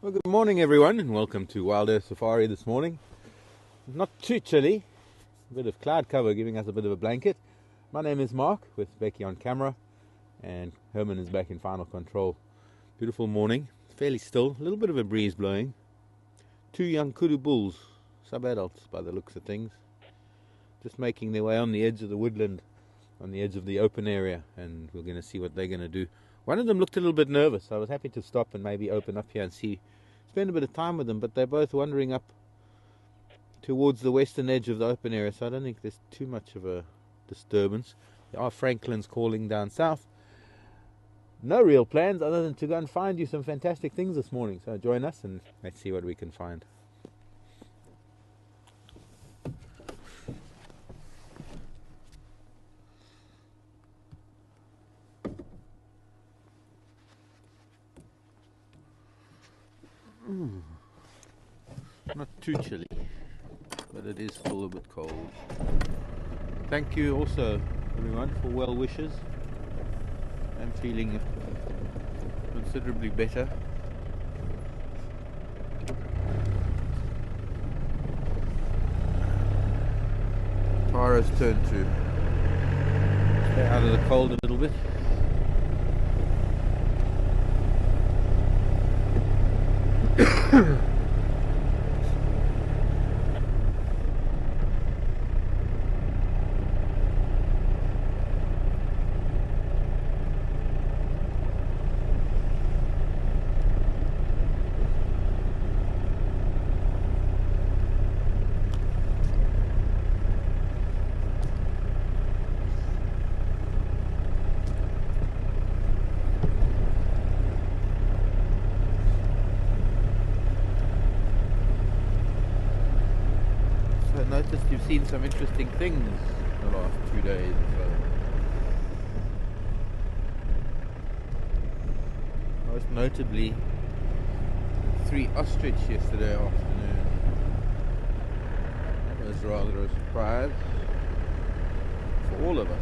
Well, good morning, everyone, and welcome to Wild Earth Safari this morning. Not too chilly, a bit of cloud cover giving us a bit of a blanket. My name is Mark, with Becky on camera, and Herman is back in final control. Beautiful morning, fairly still, a little bit of a breeze blowing. Two young kudu bulls, sub-adults by the looks of things, just making their way on the edge of the woodland, on the edge of the open area, and we're going to see what they're going to do. One of them looked a little bit nervous. I was happy to stop and maybe open up here and spend a bit of time with them, but they're both wandering up towards the western edge of the open area, so I don't think there's too much of a disturbance. There are Franklins calling down south. No real plans other than to go and find you some fantastic things this morning, so join us and let's see what we can find. Not too chilly, but it is still a bit cold. Thank you also, everyone, for well wishes. I'm feeling considerably better. Tara's turn to stay out of the cold a little bit. Noticed you've seen some interesting things in the last 2 days. Most notably, 3 ostrich yesterday afternoon. That was rather a surprise for all of us.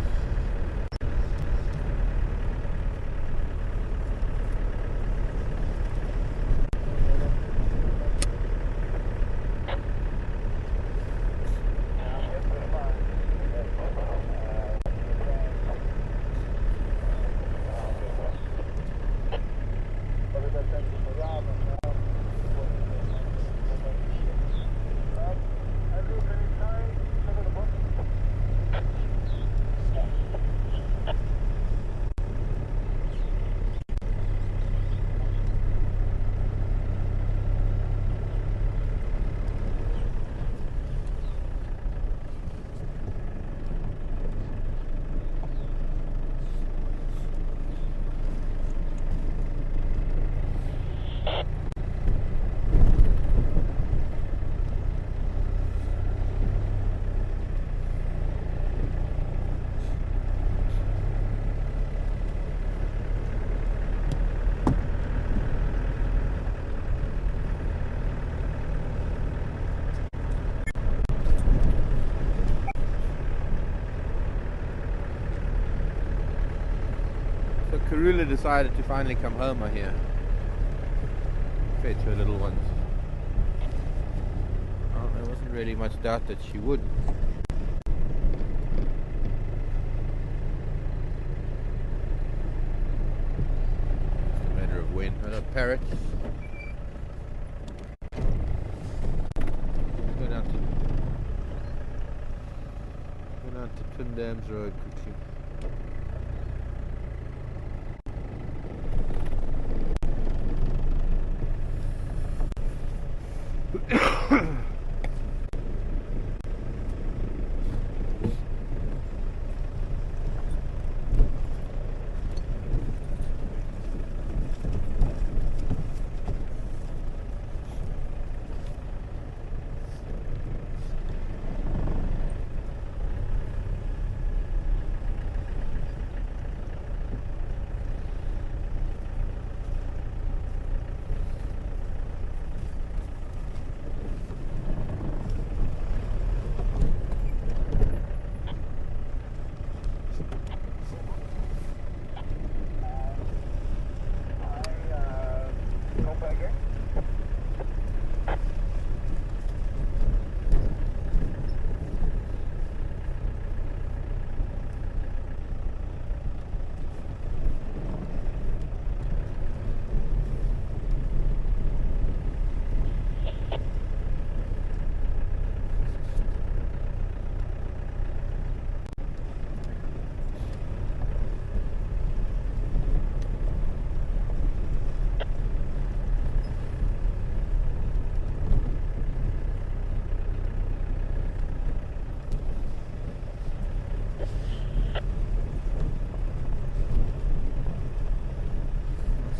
Karula decided to finally come home, I hear. Fetch her little ones. Well, there wasn't really much doubt that she would. It's a matter of when. Hello, parrots. Go down to Twin Dams Road quickly.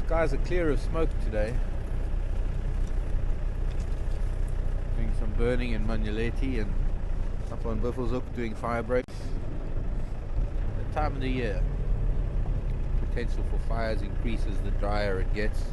Skies are clear of smoke today. Doing some burning in Manuleti and up on Buffelshoek doing fire breaks. The time of the year. Potential for fires increases the drier it gets.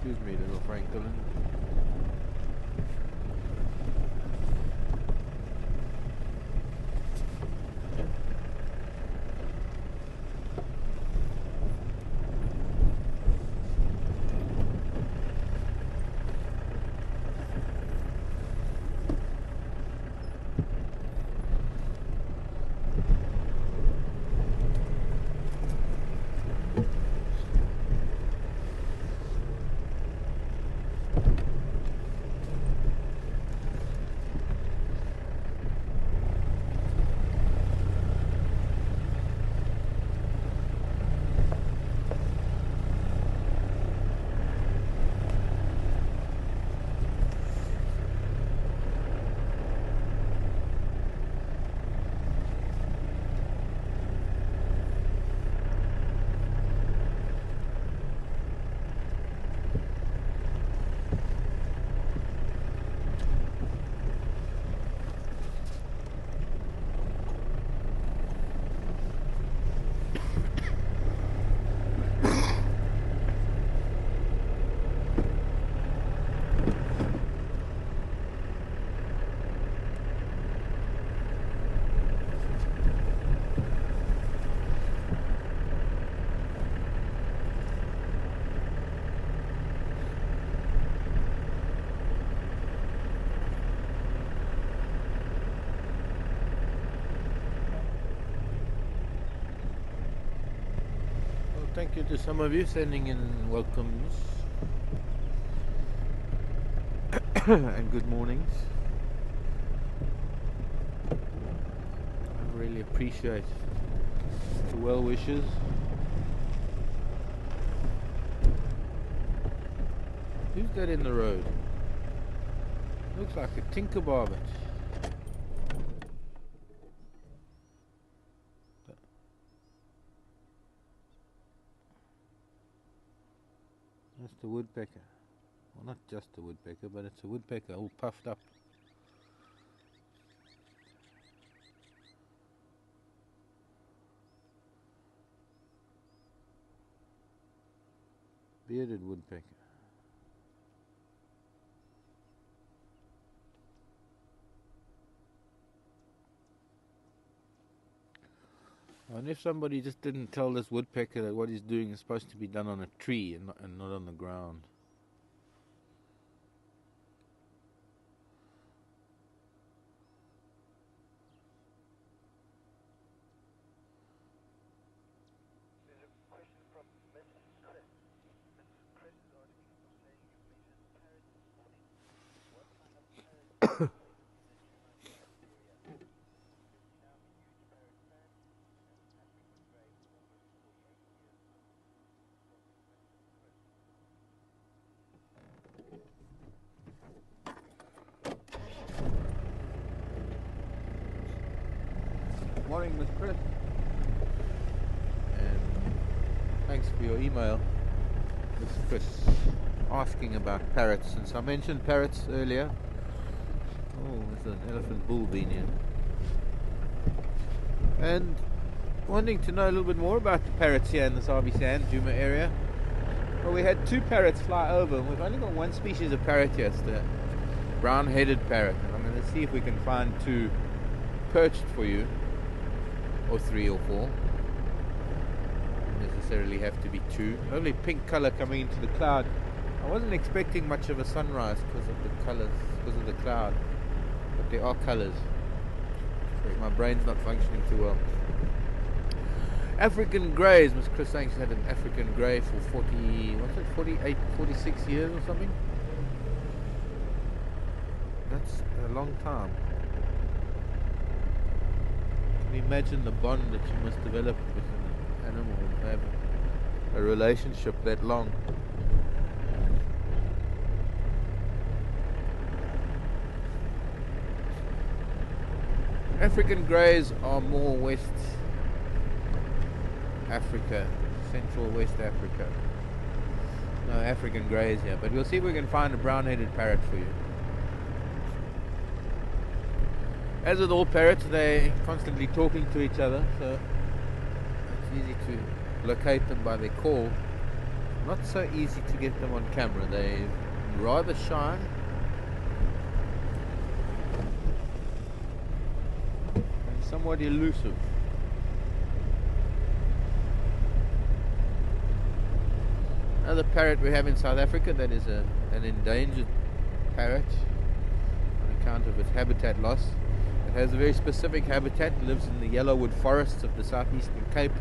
Excuse me, little Franklin. thank you to some of you sending in welcomes and good mornings. I really appreciate the well wishes. Who's that in the road? Looks like a Tinker Barbet. That's the woodpecker. Well, not just a woodpecker, but it's a woodpecker all puffed up. Bearded woodpecker. And if somebody just didn't tell this woodpecker that what he's doing is supposed to be done on a tree and not on the ground. There's a question from Mrs. Chris. Mrs. Chris is asking for saying you mentioned parrots this morning. What kind of parrots do you think that you might have area? Because you know I'm a huge parrot fan, and African grey for almost 48 years now. From Mrs. Chris. Morning, Miss Chris. And thanks for your email, Miss Chris, asking about parrots. Since I mentioned parrots earlier, oh, there's an elephant bull being here. And wanting to know a little bit more about the parrots here in the Sabi Sand, Djuma area. Well, we had 2 parrots fly over, and we've only got 1 species of parrot here. It's the brown-headed parrot. And I'm going to see if we can find 2 perched for you. Or 3 or 4. Don't necessarily have to be 2. Lovely pink color coming into the cloud. I wasn't expecting much of a sunrise because of the colors, because of the cloud. But there are colors. Sorry, my brain's not functioning too well. African greys. Miss Chris saying she's had an African grey for 48, 46 years or something. That's a long time. Imagine the bond that you must develop with an animal and have a relationship that long. African greys are more West Africa, Central West Africa. No African greys here, but we'll see if we can find a brown-headed parrot for you. As with all parrots, they're constantly talking to each other, so it's easy to locate them by their call. Not so easy to get them on camera. They're rather shy. And somewhat elusive. Another parrot we have in South Africa that is an endangered parrot on account of its habitat loss. It has a very specific habitat. It lives in the yellowwood forests of the southeastern Cape,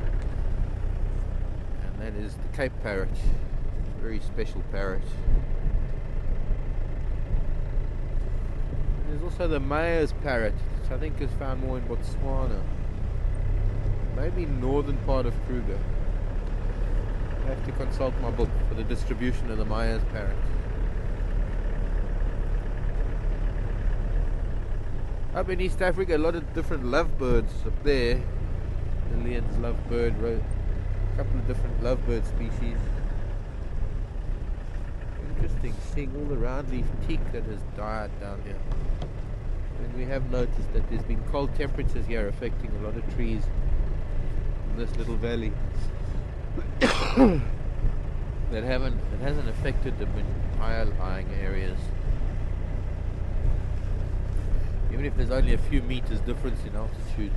and that is the Cape parrot. A very special parrot. There's also the Meyer's parrot, which I think is found more in Botswana, maybe northern part of Kruger. I have to consult my book for the distribution of the Meyer's parrot. Up in East Africa, a lot of different lovebirds up there. The Lillian's lovebird, a couple of different lovebird species. Interesting seeing all the roundleaf teak that has died down here. And we have noticed that there's been cold temperatures here affecting a lot of trees in this little valley. that hasn't affected them in higher lying areas. Even if there's only a few meters difference in altitude.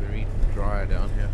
Very dry down here.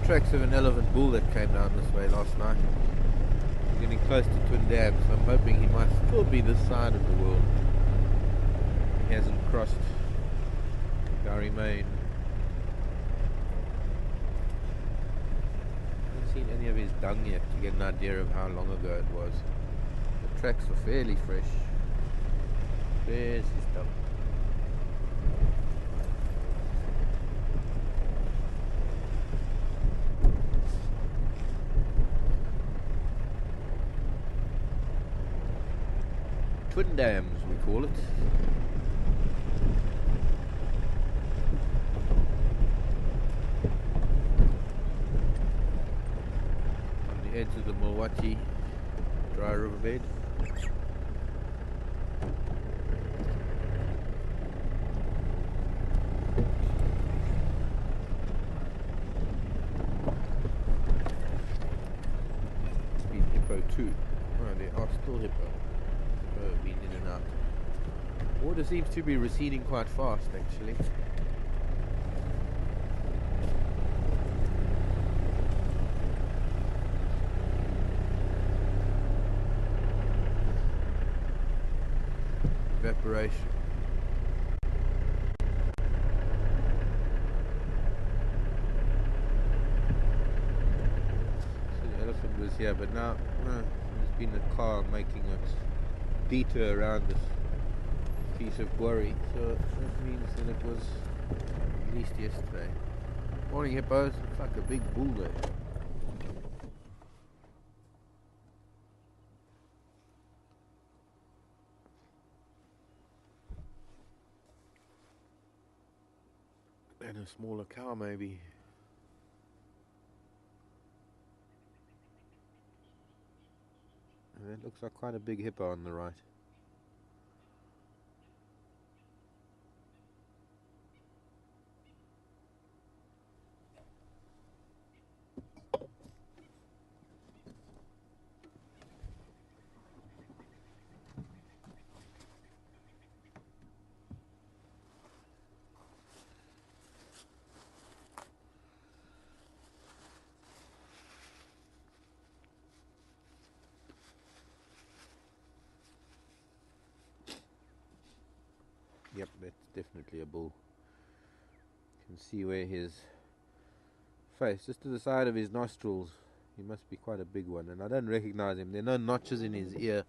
tracks of an elephant bull that came down this way last night. We're getting close to Twin Dams, so I'm hoping he might still be this side of the world. He hasn't crossed Gowrie Main. Haven't seen any of his dung yet to get an idea of how long ago it was. The tracks are fairly fresh. There's his dung. Twin Dams, we call it. On the edge of the Mulwati dry riverbed. Been hippo too. Oh, there are still hippo. Been in and out. Water seems to be receding quite fast, actually. Evaporation. So the elephant was here, but now there's been a car making it detour around this piece of quarry, so that means that it was at least yesterday. Morning hippos, looks like a big bull there. And a smaller cow maybe. And it looks like quite a big hippo on the right. Yep, that's definitely a bull. You can see where his face, just to the side of his nostrils, he must be quite a big one, and I don't recognize him. There are no notches in his ear.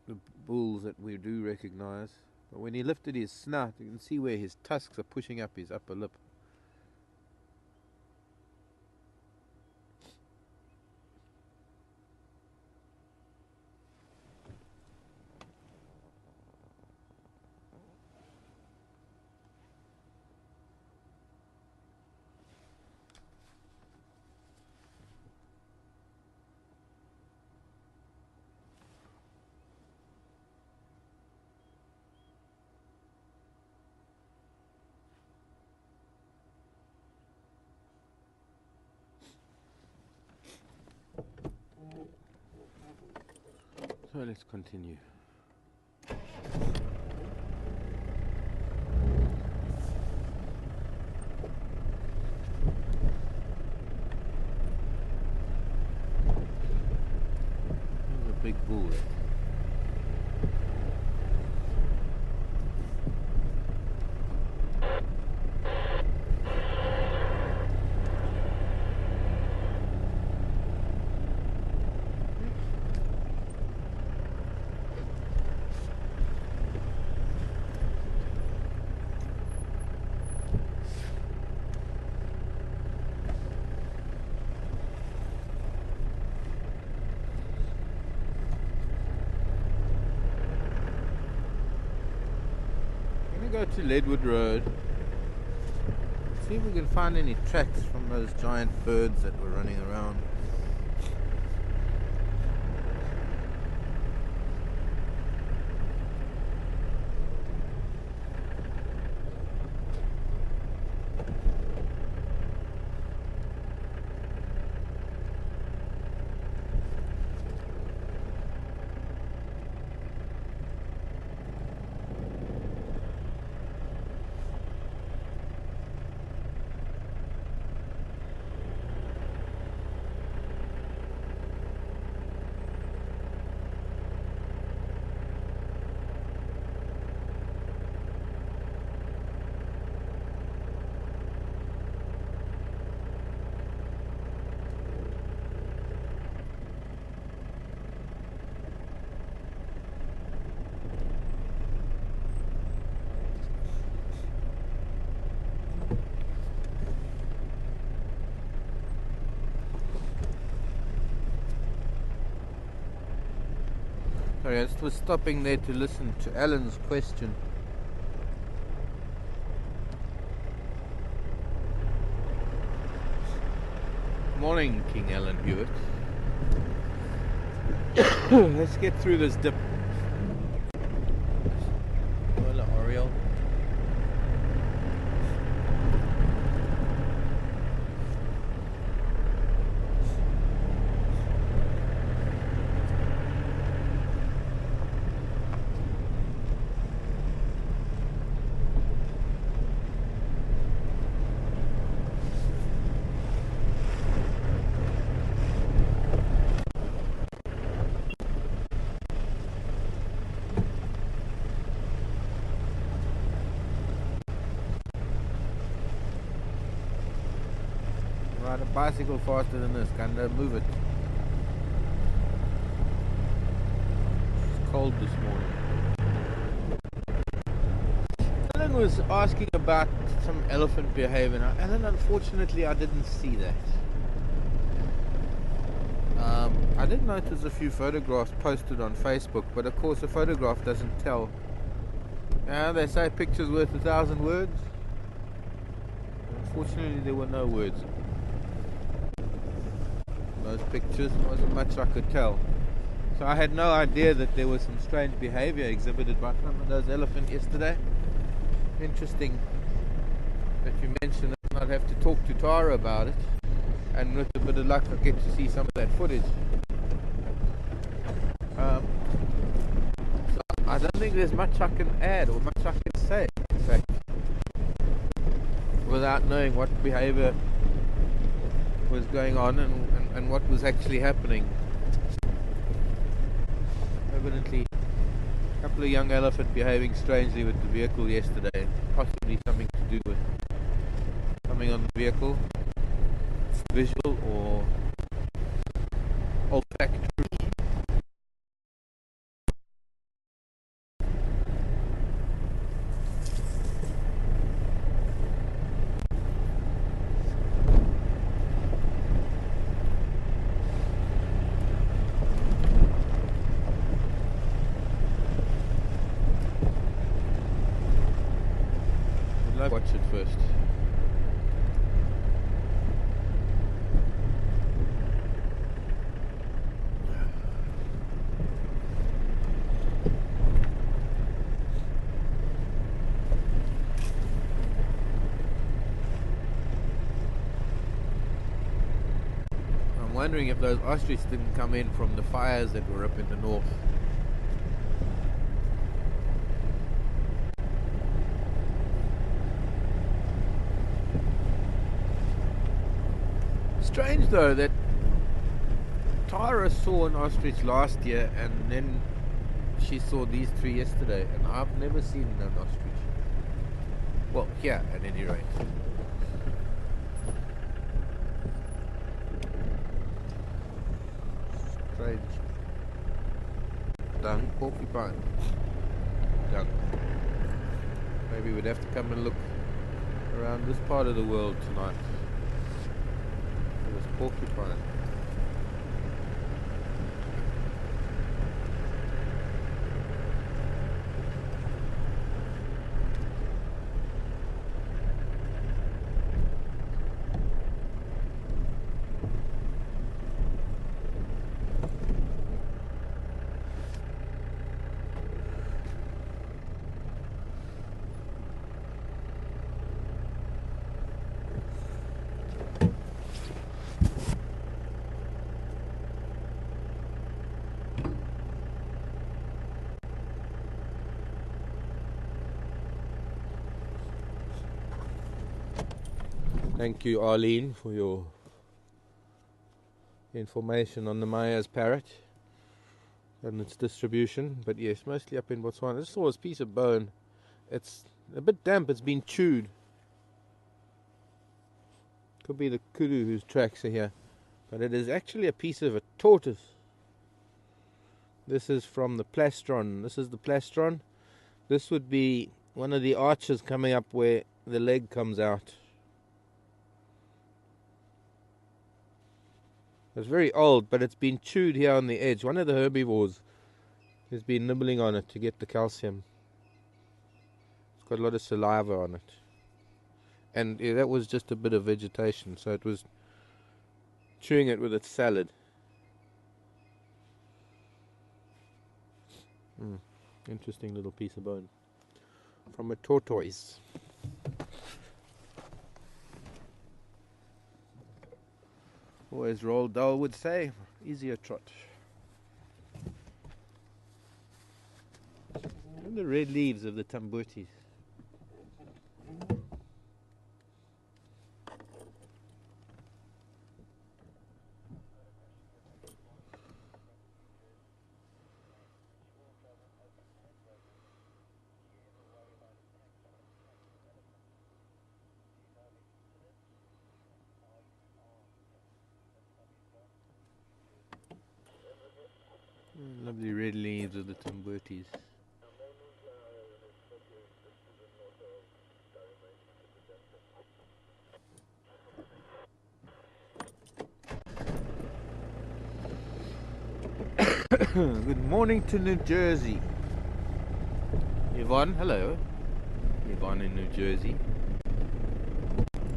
The bulls that we do recognize, but when he lifted his snout, you can see where his tusks are pushing up his upper lip. So let's continue. There's a big bull there. Go to Leadwood Road, see if we can find any tracks from those giant birds that were running around. Sorry, I just was stopping there to listen to Alan's question. Morning, King Alan Hewitt. Let's get through this dip. Hola, Oriole. Ride a bicycle faster than this, kinda move it. It's cold this morning. Alan was asking about some elephant behavior. Now, Alan, unfortunately, I didn't see that. I did notice a few photographs posted on Facebook, but of course a photograph doesn't tell. They say picture's worth 1,000 words. Unfortunately, there were no words. Those pictures, wasn't much I could tell. So I had no idea that there was some strange behavior exhibited by some of those elephants yesterday. Interesting that you mentioned that. I'd have to talk to Tara about it, and with a bit of luck I'll get to see some of that footage. So I don't think there's much I can add or much I can say, in fact, without knowing what behavior was going on and what was actually happening. Evidently a couple of young elephants behaving strangely with the vehicle yesterday, possibly something to do with something on the vehicle, visual or olfactory. Watch it first. I'm wondering if those ostriches didn't come in from the fires that were up in the north. Strange though that Tara saw an ostrich last year and then she saw these three yesterday, and I've never seen an ostrich. Well, here at any rate. Strange. Dung porcupine. Dung. Maybe we'd have to come and look around this part of the world tonight. Porcupine. Thank you, Arlene, for your information on the Myers parrot and its distribution. But yes, mostly up in Botswana. I just saw this piece of bone. It's a bit damp. It's been chewed. Could be the kudu whose tracks are here. But it is actually a piece of a tortoise. This is from the plastron. This is the plastron. This would be one of the arches coming up where the leg comes out. It's very old, but it's been chewed here on the edge. One of the herbivores He's been nibbling on it to get the calcium. It's got a lot of saliva on it. And yeah, that was just a bit of vegetation, so it was chewing it with its salad. Interesting little piece of bone from a tortoise. Or as Roald Dahl would say, easier trot. And the red leaves of the tambutis. Lovely red leaves of the tambutis. Good morning to New Jersey. Yvonne, hello. Yvonne in New Jersey.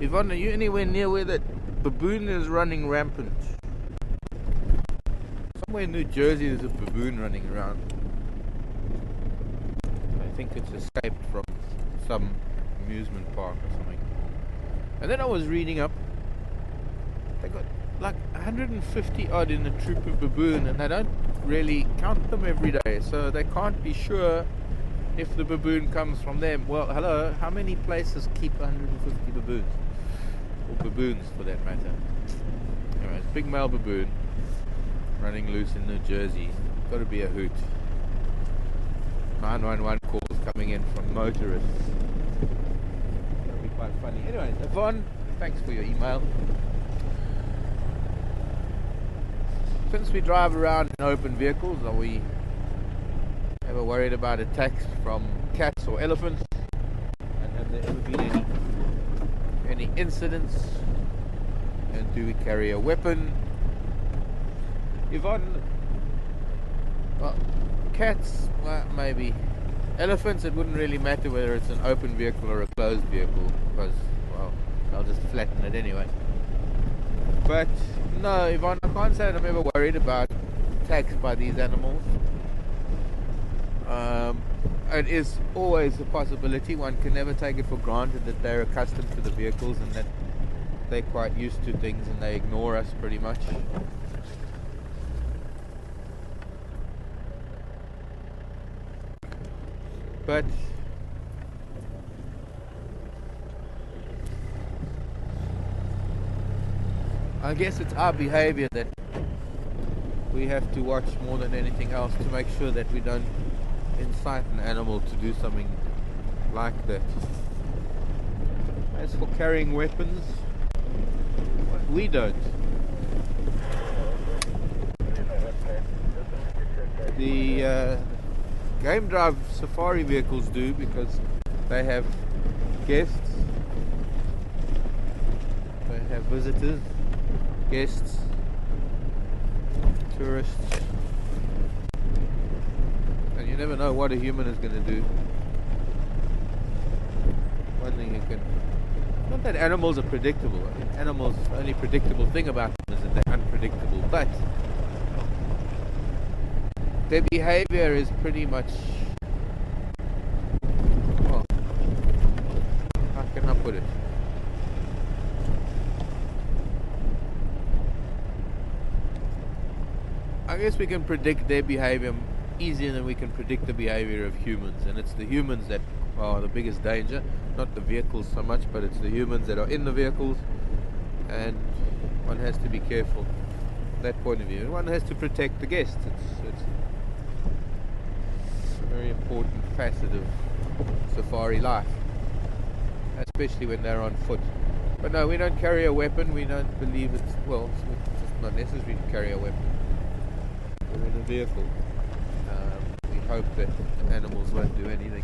Yvonne, are you anywhere near where that baboon is running rampant? Somewhere in New Jersey there's a baboon running around. I think it's escaped from some amusement park or something. And then I was reading up, they got like 150 odd in a troop of baboon, and they don't really count them every day, so they can't be sure if the baboon comes from them. Well, hello, how many places keep 150 baboons? Or baboons for that matter. Anyways, big male baboon running loose in New Jersey. Got to be a hoot. 911 calls coming in from motorists. That'll be quite funny. Anyway, Yvonne, thanks for your email. Since we drive around in open vehicles, are we ever worried about attacks from cats or elephants? And have there ever been any incidents? And do we carry a weapon? Yvonne, well, cats, well, maybe. Elephants, it wouldn't really matter whether it's an open vehicle or a closed vehicle, because, well, they'll just flatten it anyway. But no, Yvonne, I can't say that I'm ever worried about attacks by these animals. It is always a possibility. One can never take it for granted that they're accustomed to the vehicles and that they're quite used to things and they ignore us pretty much. But I guess it's our behavior that we have to watch more than anything else to make sure that we don't incite an animal to do something like that. As for carrying weapons, we don't. The game drive safari vehicles do, because they have guests, they have visitors, guests, tourists, and you never know what a human is going to do. One thing you can, not that animals are predictable, I mean, animals, the only predictable thing about them is that they're unpredictable, but their behavior is pretty much, well, how can I put it? I guess we can predict their behavior easier than we can predict the behavior of humans, and it's the humans that are the biggest danger, not the vehicles so much, but it's the humans that are in the vehicles, and one has to be careful from that point of view. One has to protect the guests. It's a very important facet of safari life, especially when they're on foot. But no, we don't carry a weapon. We don't believe it's, well, it's just not necessary to carry a weapon. We're in a vehicle. We hope that animals won't do anything.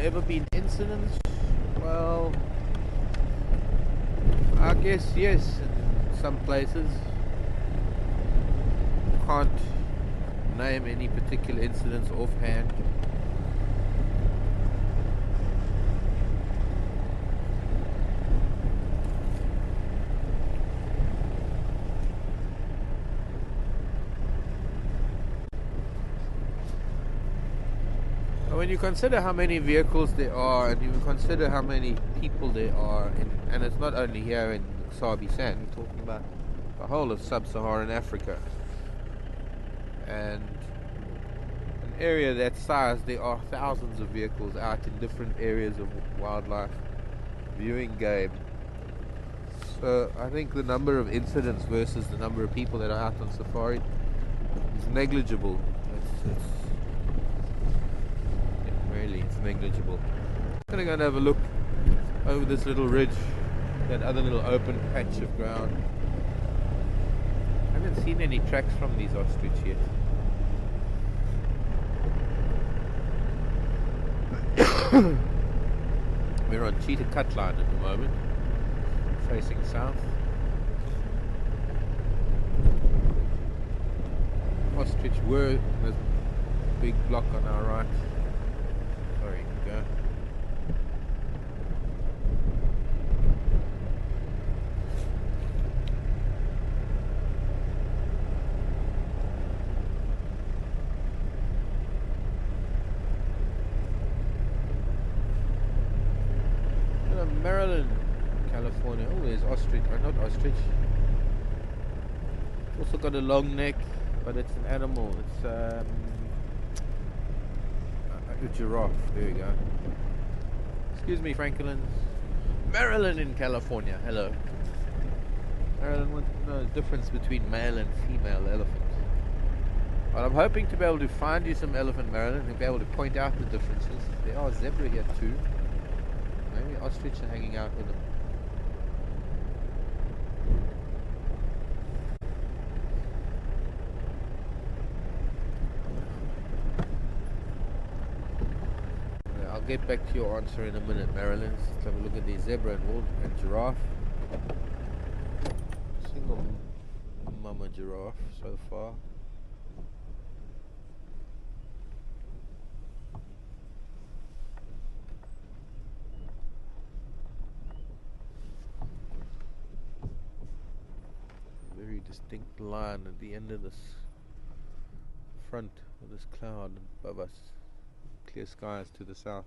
ever been incidents? Well, I guess yes, in some places. Can't name any particular incidents offhand. When you consider how many vehicles there are, and you consider how many people there are, and it's not only here in Sabi Sand, we're talking about the whole of sub-Saharan Africa, and an area that size, there are thousands of vehicles out in different areas of wildlife viewing game. So I think the number of incidents versus the number of people that are out on safari is negligible. It's negligible. I'm gonna go and have a look over this little ridge, that other little open patch of ground. I haven't seen any tracks from these ostrich yet. We're on Cheetah Cut Line at the moment, facing south. Ostrich were a big block on our right. Sorry, go. Maryland, California. Oh, there's ostrich. Not ostrich. Also got a long neck, but it's an animal. It's a giraffe. There you go. Excuse me, Franklin. Maryland in California. Hello. Maryland wants to know the difference between male and female elephants. Well, I'm hoping to be able to find you some elephant, Maryland, and be able to point out the differences. There are zebra here too. Maybe ostrich are hanging out with them. I'll get back to your answer in a minute, Marilyn. Let's have a look at the zebra and giraffe. Single mama giraffe so far. Very distinct line at the end of this front of this cloud above us. Clear skies to the south.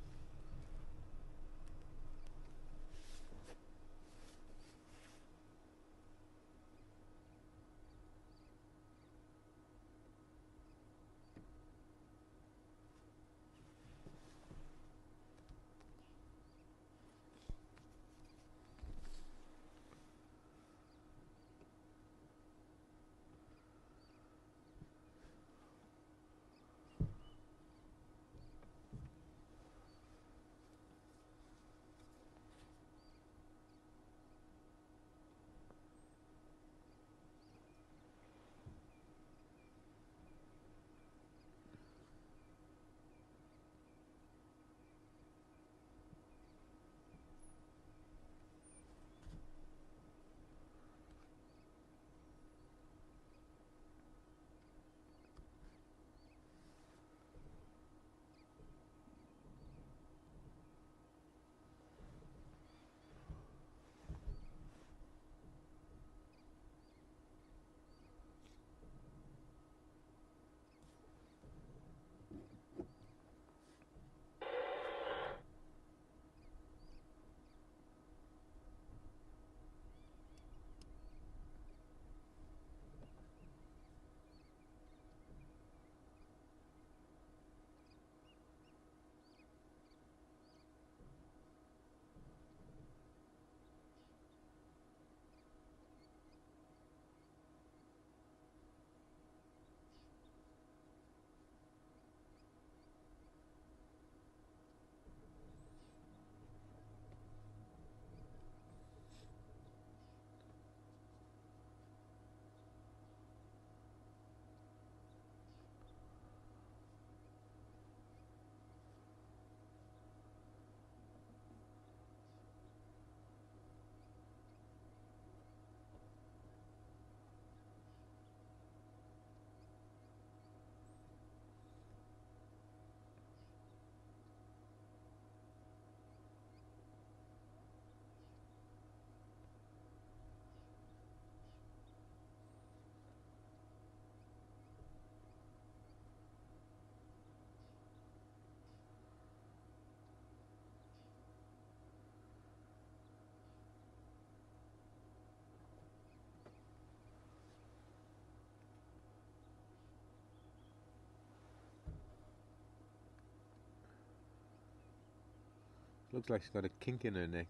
Looks like she's got a kink in her neck.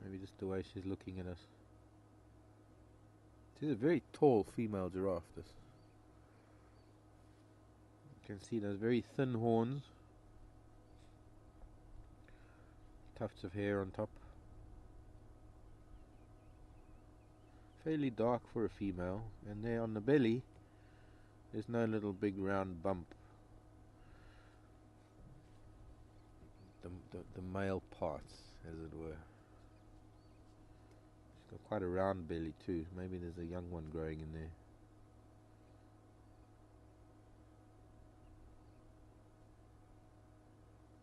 Maybe just the way she's looking at us. She's a very tall female giraffe, this. You can see those very thin horns. Tufts of hair on top. Fairly dark for a female. And there on the belly, there's no little big round bump. The male parts, as it were. She's got quite a round belly too. Maybe there's a young one growing in there.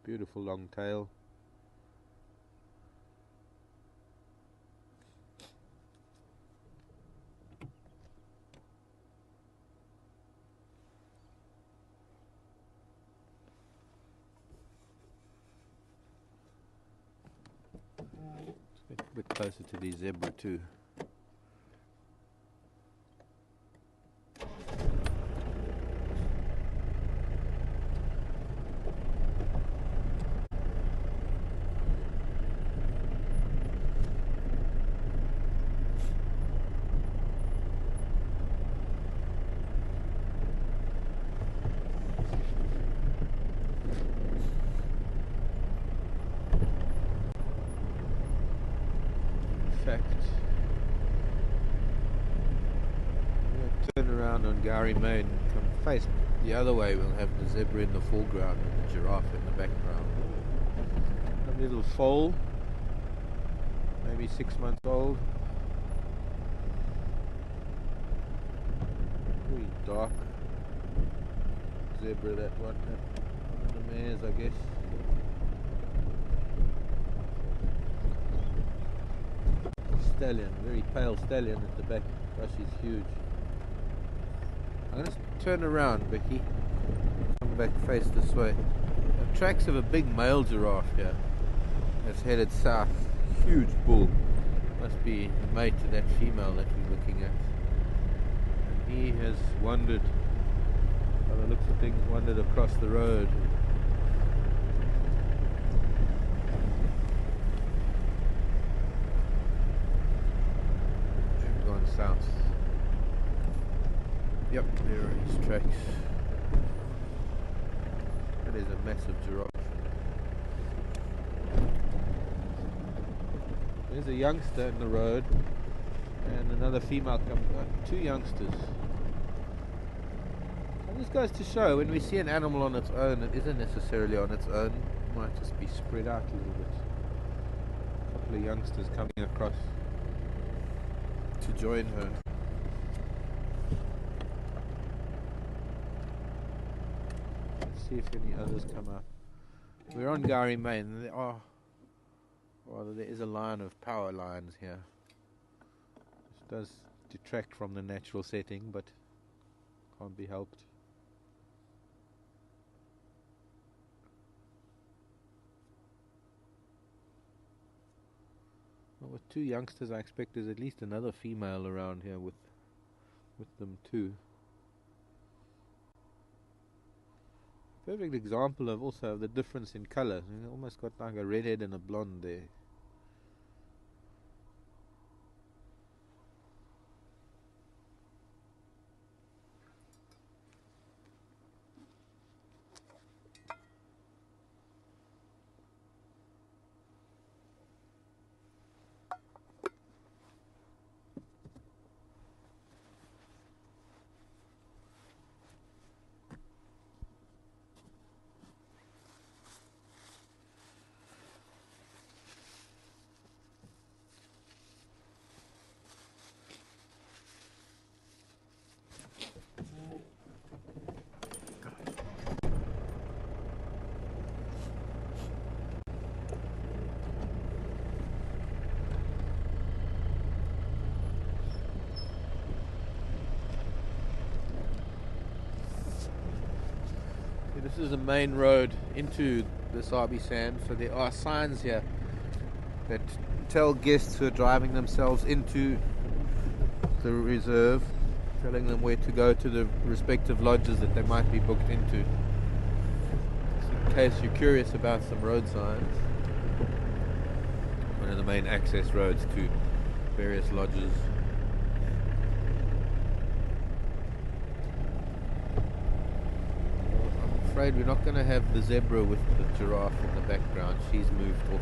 Beautiful long tail. A bit closer to the zebra too. Turn around on Gari Main, come face the other way, we'll have the zebra in the foreground and the giraffe in the background. A little foal, maybe 6 months old. Very dark zebra, that one. One of the mares, I guess. Stallion, very pale stallion at the back. Gosh, she's huge. I'm going to turn around, Becky. Come back, face this way. The tracks of a big male giraffe here that's headed south. Huge bull. Must be the mate to that female that we're looking at. And he has wandered, by the looks of things, wandered across the road. And gone south. Yep, there are his tracks. That is a massive giraffe. There's a youngster in the road, and another female comes. Two youngsters. And this goes to show, when we see an animal on its own, it isn't necessarily on its own. It might just be spread out a little bit. A couple of youngsters coming across to join her. See if any others come up. We're on Gari Main, and there is a line of power lines here, which does detract from the natural setting, but can't be helped. Well, with two youngsters, I expect there's at least another female around here with them too. Perfect example of also the difference in colour. You almost got like a redhead and a blonde there. This is a main road into the Sabi Sand, so there are signs here that tell guests who are driving themselves into the reserve, telling them where to go to the respective lodges that they might be booked into. case you're curious about some road signs, one of the main access roads to various lodges. I'm afraid we're not going to have the zebra with the giraffe in the background. She's moved off.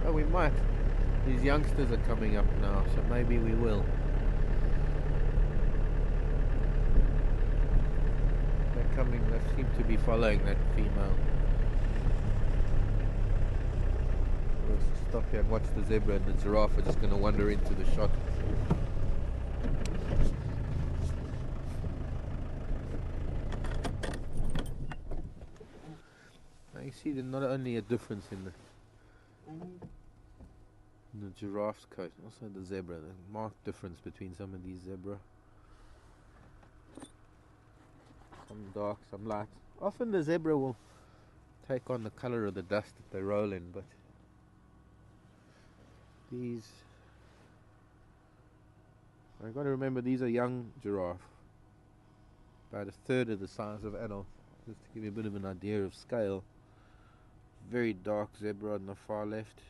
Oh, we might. These youngsters are coming up now, so maybe we will. They're coming, they seem to be following that female. Let's stop here and watch the zebra and the giraffe are just going to wander into the shot. Now you see there's not only a difference in the giraffe's coat, also the zebra. The marked difference between some of these zebra. Some dark, some light. Often the zebra will take on the color of the dust that they roll in, but these, I've got to remember, these are young giraffe, about a third of the size of adult, just to give you a bit of an idea of scale. Very dark zebra on the far left,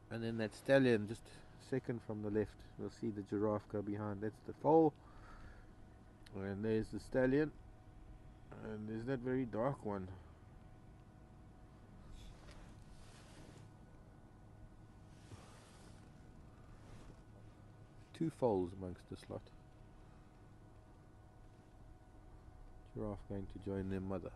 and then that stallion just a second from the left. We'll see the giraffe go behind. That's the foal, and there's the stallion, and there's that very dark one. Two foals amongst the slot. Giraffe going to join their mother.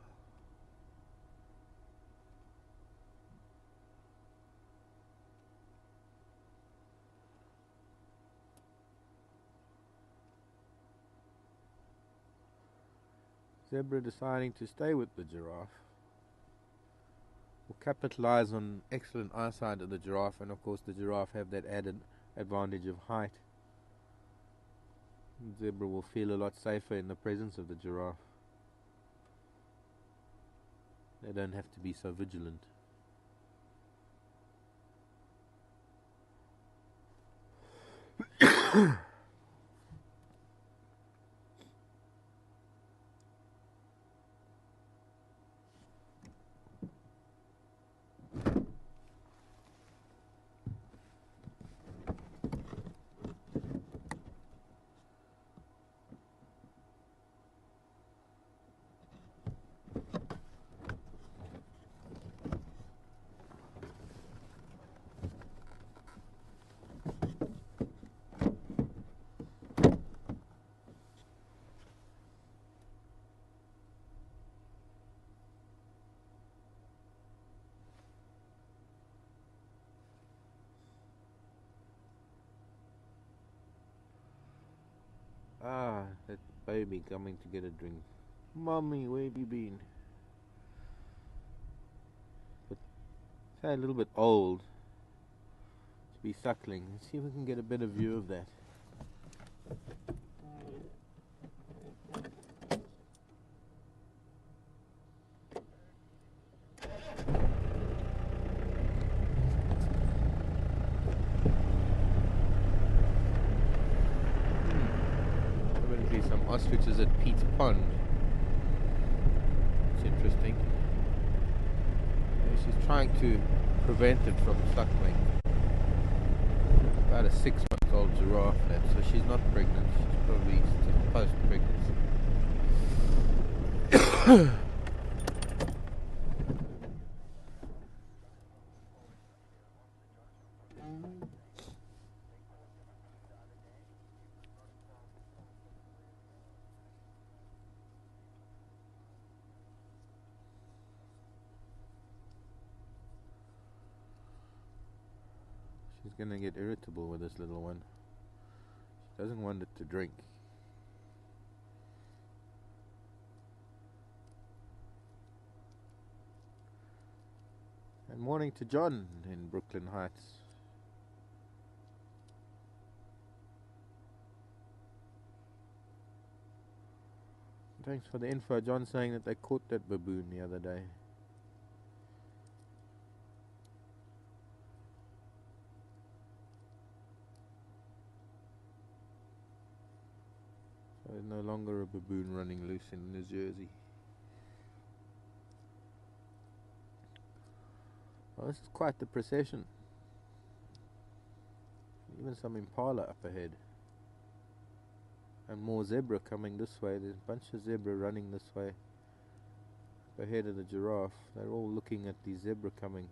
Zebra deciding to stay with the giraffe will capitalize on excellent eyesight of the giraffe, and of course the giraffe have that added advantage of height. The zebra will feel a lot safer in the presence of the giraffe. They don't have to be so vigilant. Ah, that baby coming to get a drink. Mommy, where have you been? But say a little bit old to be suckling. Let's see if we can get a better view of that. Some ostriches at Pete's Pond. It's interesting. She's trying to prevent it from suckling. About a 6-month-old giraffe left, so she's not pregnant. She's probably still post-pregnancy. She's gonna get irritable with this little one. She doesn't want it to drink. And morning to John in Brooklyn Heights. Thanks for the info. John saying that they caught that baboon the other day. So there's no longer a baboon running loose in New Jersey. Well, this is quite the procession. Even some impala up ahead. And more zebra coming this way. There's a bunch of zebra running this way. Up ahead of the giraffe. They're all looking at the zebra coming.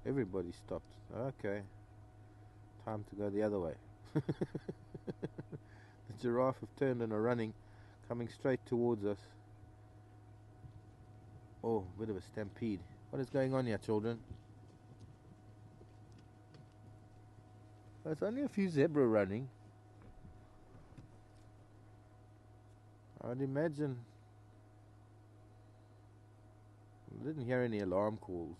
Everybody stopped. Okay. Time to go the other way. The giraffe have turned and are running, coming straight towards us. Oh, bit of a stampede. What is going on here, children? There's only a few zebra running. I'd imagine. I didn't hear any alarm calls.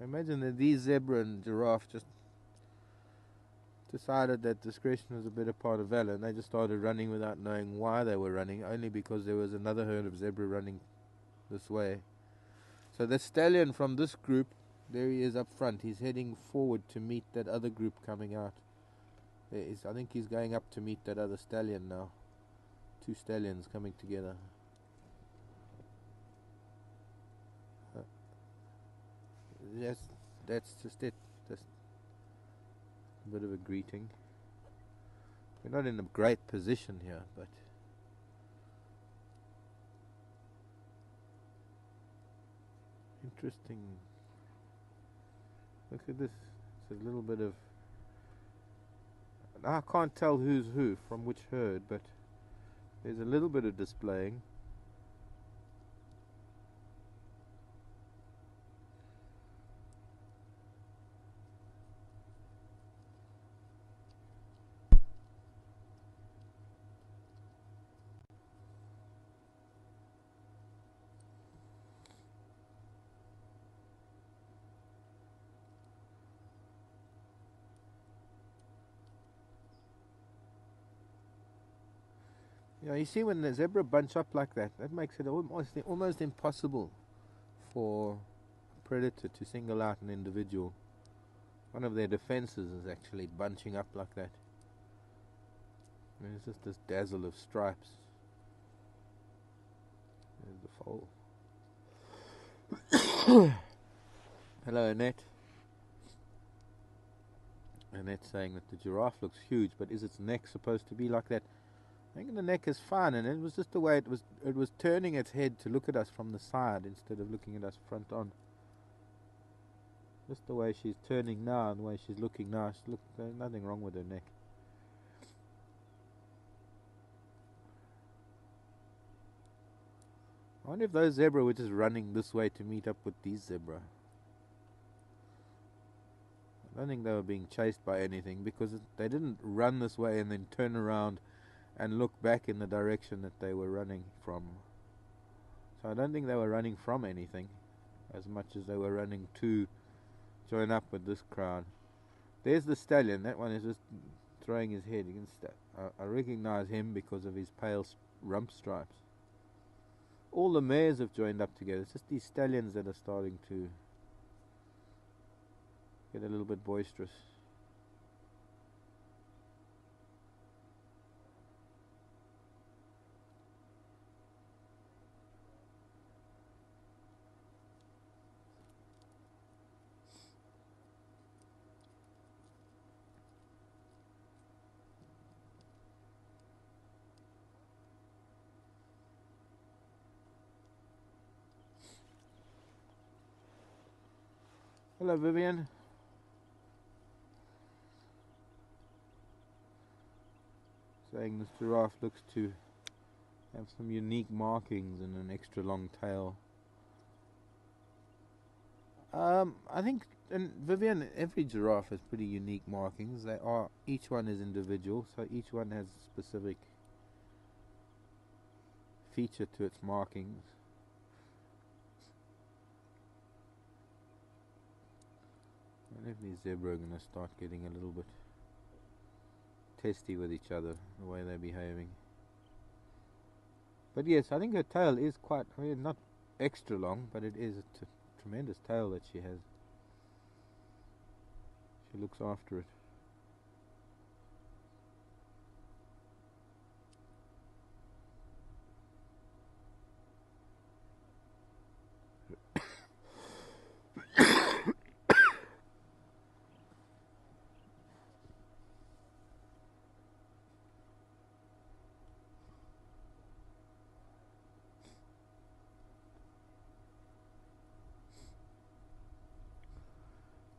I imagine that these zebra and giraffe just decided that discretion was a better part of valor, and they just started running without knowing why they were running, only because there was another herd of zebra running this way. So the stallion from this group, there he is up front. He's heading forward to meet that other group coming out. There is, I think he's going up to meet that other stallion now. Two stallions coming together. Yes, that's just it. Just a bit of a greeting. We're not in a great position here, but interesting. Look at this. It's a little bit of. I can't tell who's who from which herd, but there's a little bit of displaying. You know, you see when the zebra bunch up like that, that makes it almost impossible for a predator to single out an individual. One of their defenses is actually bunching up like that. And it's just this dazzle of stripes. There's the foal. Hello, Annette. Annette's saying that the giraffe looks huge, but is its neck supposed to be like that? I think the neck is fine, and it was just the way it was turning its head to look at us from the side instead of looking at us front on. Just the way she's turning now and the way she's looking now. There's nothing wrong with her neck. I wonder if those zebra were just running this way to meet up with these zebra. I don't think they were being chased by anything, because they didn't run this way and then turn around and look back in the direction that they were running from. So I don't think they were running from anything as much as they were running to join up with this crowd. There's the stallion. That one is just throwing his head. I recognize him because of his pale rump stripes. All the mares have joined up together. It's just these stallions that are starting to get a little bit boisterous. Hello, Vivian. Saying this giraffe looks to have some unique markings and an extra long tail. I think, and Vivian, every giraffe has pretty unique markings. Each one is individual, so each one has a specific feature to its markings. I wonder if these zebra are going to start getting a little bit testy with each other, the way they're behaving. But yes, I think her tail is quite, not extra long, but it is a tremendous tail that she has. She looks after it.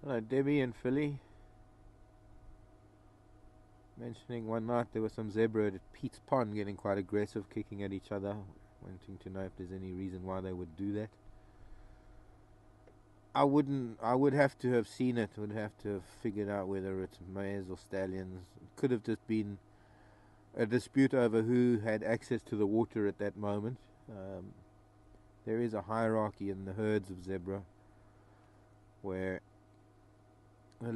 Hello, Debbie and Philly. Mentioning one night there was some zebra at Pete's Pond getting quite aggressive, kicking at each other, wanting to know if there's any reason why they would do that. I would have to have seen it, would have to have figured out whether it's mares or stallions. It could have just been a dispute over who had access to the water at that moment. There is a hierarchy in the herds of zebra where a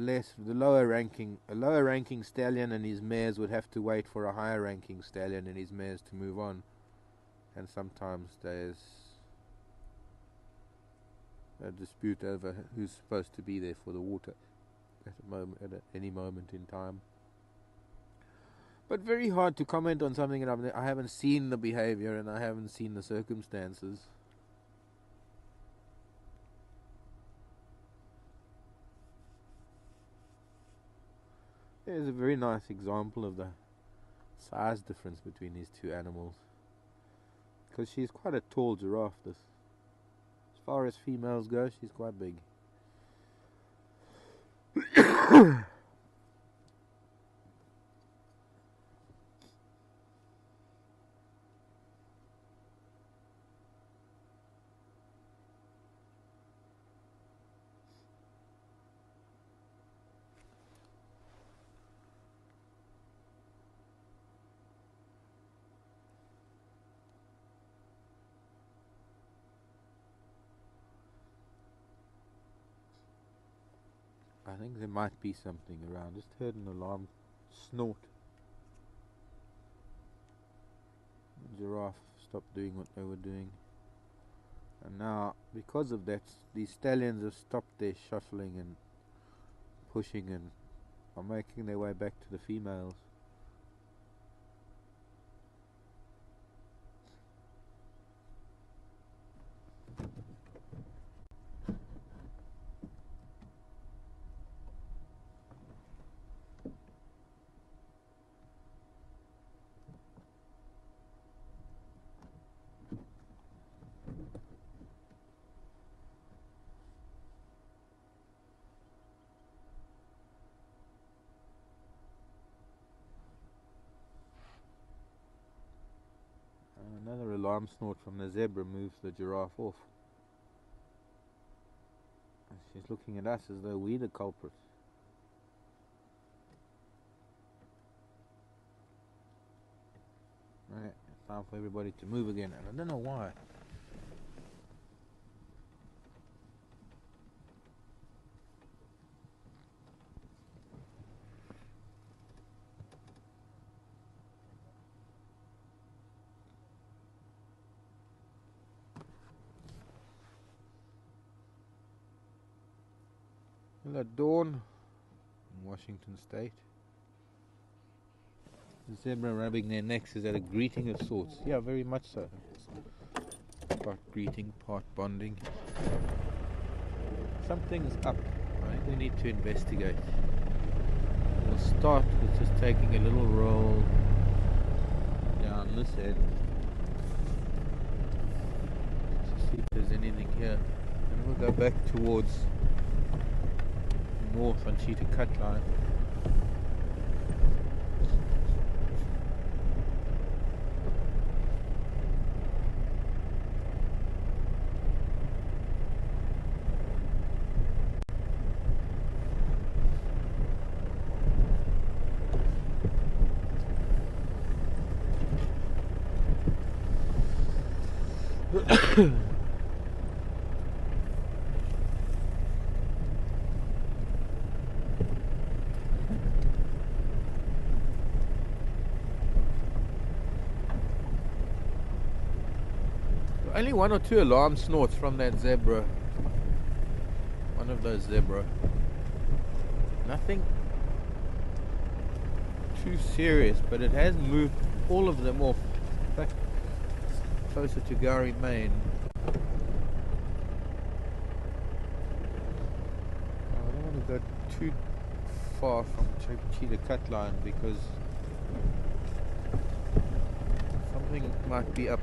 lower ranking stallion and his mares would have to wait for a higher ranking stallion and his mares to move on, and sometimes there's a dispute over who's supposed to be there for the water at any moment in time. But very hard to comment on something that I haven't seen the behavior and I haven't seen the circumstances. There's a very nice example of the size difference between these two animals, because she's quite a tall giraffe. As far as females go, she's quite big. I think there might be something around. Just heard an alarm snort. The giraffe stopped doing what they were doing. And now, because of that, these stallions have stopped their shuffling and pushing and are making their way back to the females. Another alarm snort from the zebra moves the giraffe off. And she's looking at us as though we're the culprits. Right, time for everybody to move again, and I don't know why. Hello, Dawn in Washington State. The zebra rubbing their necks, is that a greeting of sorts? Yeah, very much so. Part greeting, part bonding. Something's up. I think we need to investigate. We'll start with just taking a little roll down this end to see if there's anything here. And we'll go back towards north on Cheetah Cut Line. Only one or two alarm snorts from that zebra. One of those zebra. Nothing too serious, but it has moved all of them off back closer to Gowrie, Main. I don't want to go too far from Cheetah Cut Line because something might be up.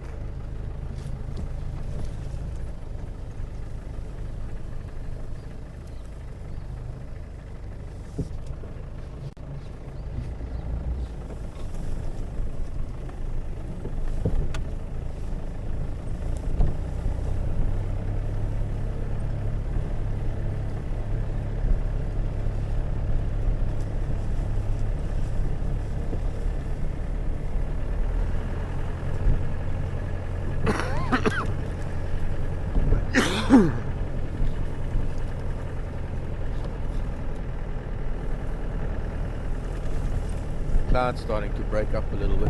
clouds starting to break up a little bit.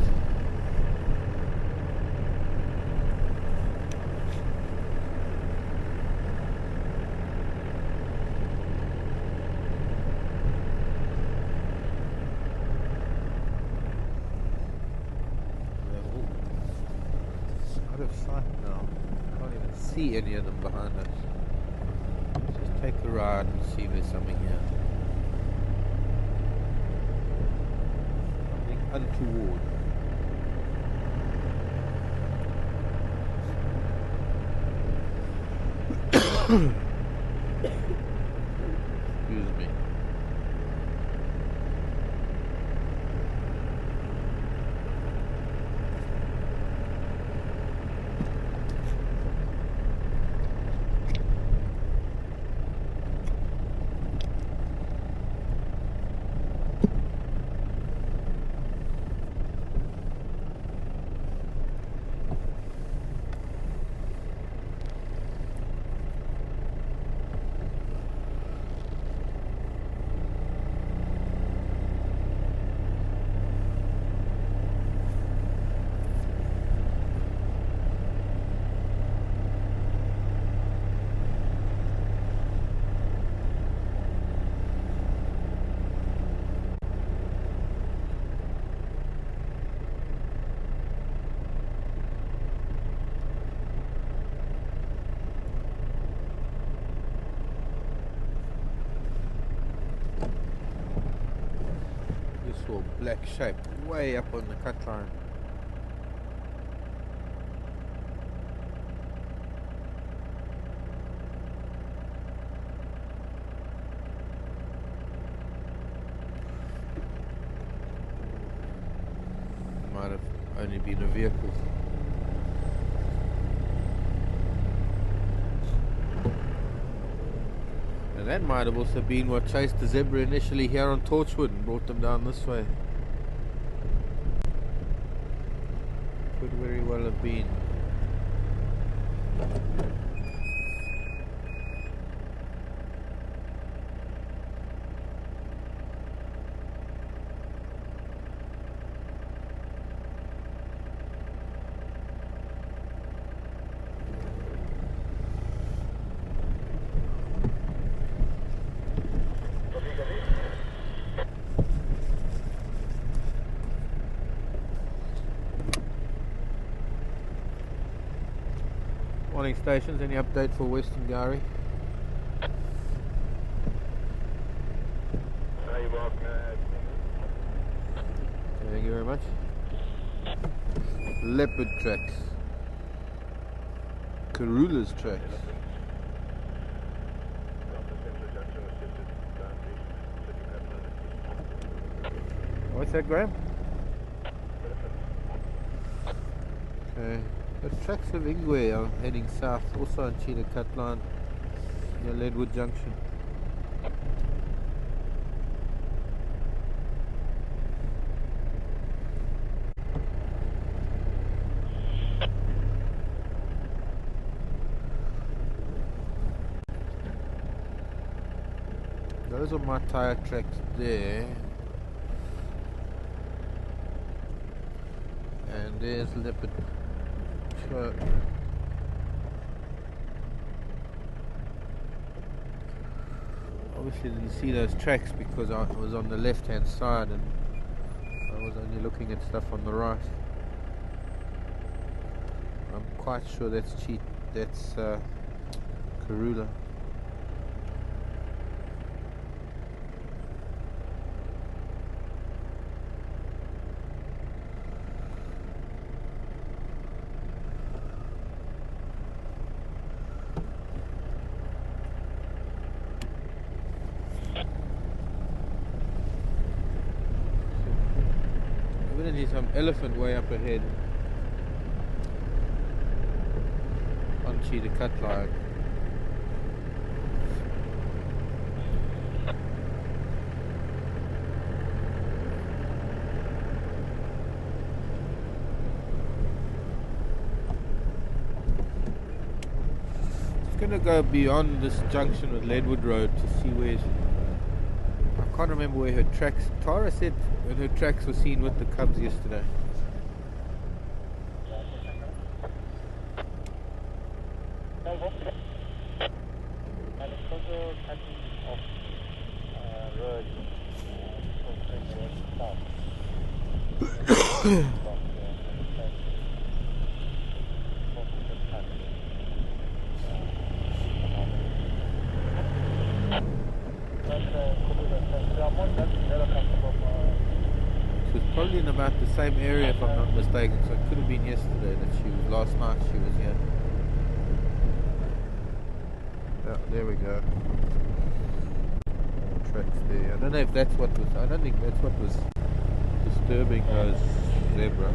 Out of sight now. Can't even see any of them behind us. Let's just take a ride and see if there's something here. Untoward. Excuse me. Black shape way up on the cut line. Might have only been a vehicle. And that might have also been what chased the zebra initially here on Torchwood and brought them down this way. Could very well have been. Morning stations, any update for Western Gowrie? Thank you very much. Leopard tracks. Karula's tracks. What's that, Graham? Okay. The tracks of Ingwe are heading south, also on Cheetah Cut Line near Leadwood Junction. Those are my tyre tracks there. And there's Leopard. Obviously didn't see those tracks because I was on the left hand side and I was only looking at stuff on the right. I'm quite sure that's Karula. Some elephant way up ahead on Cheetah Cut Line. Just gonna go beyond this junction with Leadwood Road to see where's. I can't remember where her tracks. Tara said when her tracks were seen with the cubs yesterday. She was probably in about the same area if I'm not mistaken, so it could have been yesterday that she was, last night she was here. Yeah, there we go. Tracks there. I don't know if that's what was, I don't think that's what was disturbing those zebra.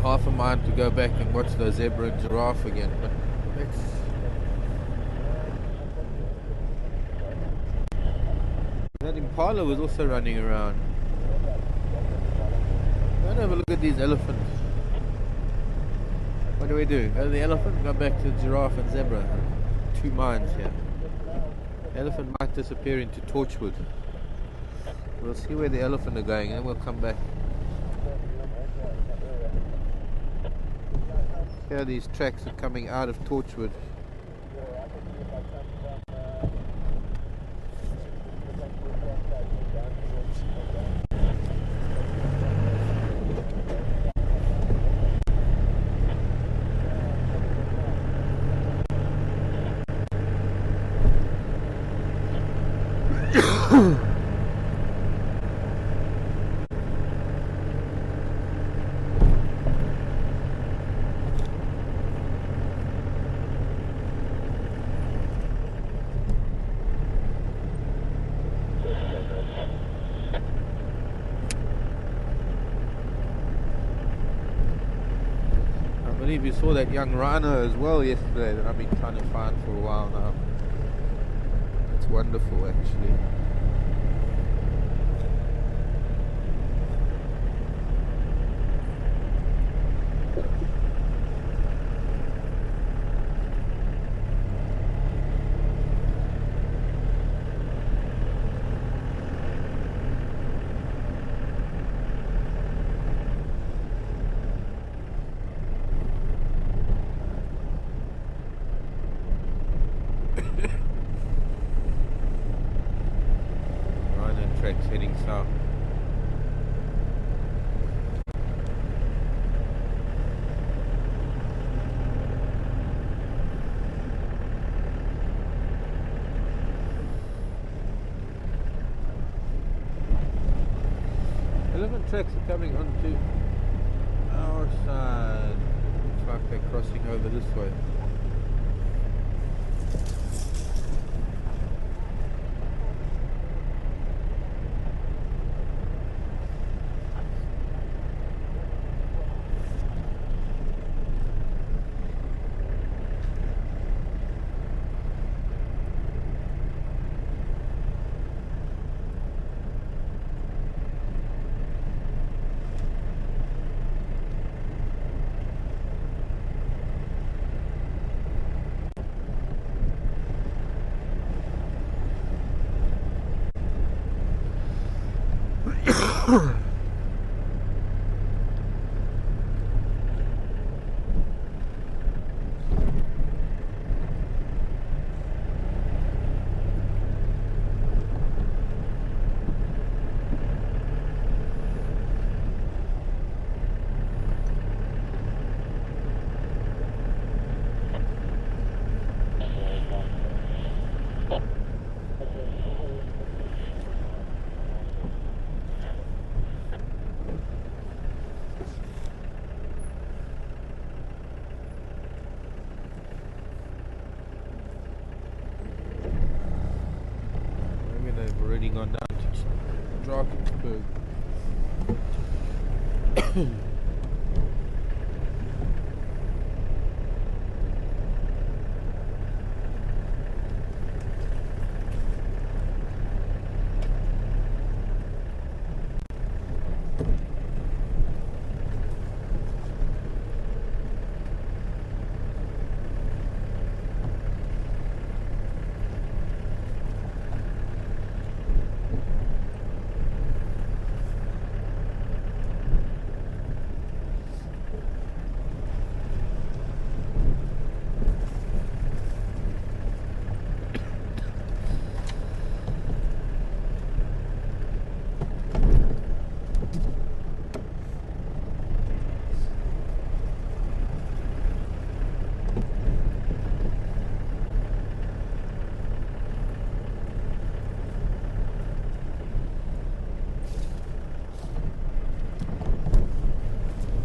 Half a mind to go back and watch the zebra and giraffe again, but let's. That impala was also running around. Don't have a look at these elephants. What do we do? Go to the elephant, go back to the giraffe and zebra. Two minds here. The elephant might disappear into Torchwood. We'll see where the elephant are going and we'll come back. Here these tracks are coming out of Torchwood. I believe you saw that young rhino as well yesterday that I've been trying to find for a while now. It's wonderful actually. Tracks heading south. Elephant tracks are coming onto our side. Looks like they're crossing over this way. they've already gone down to Drakensberg.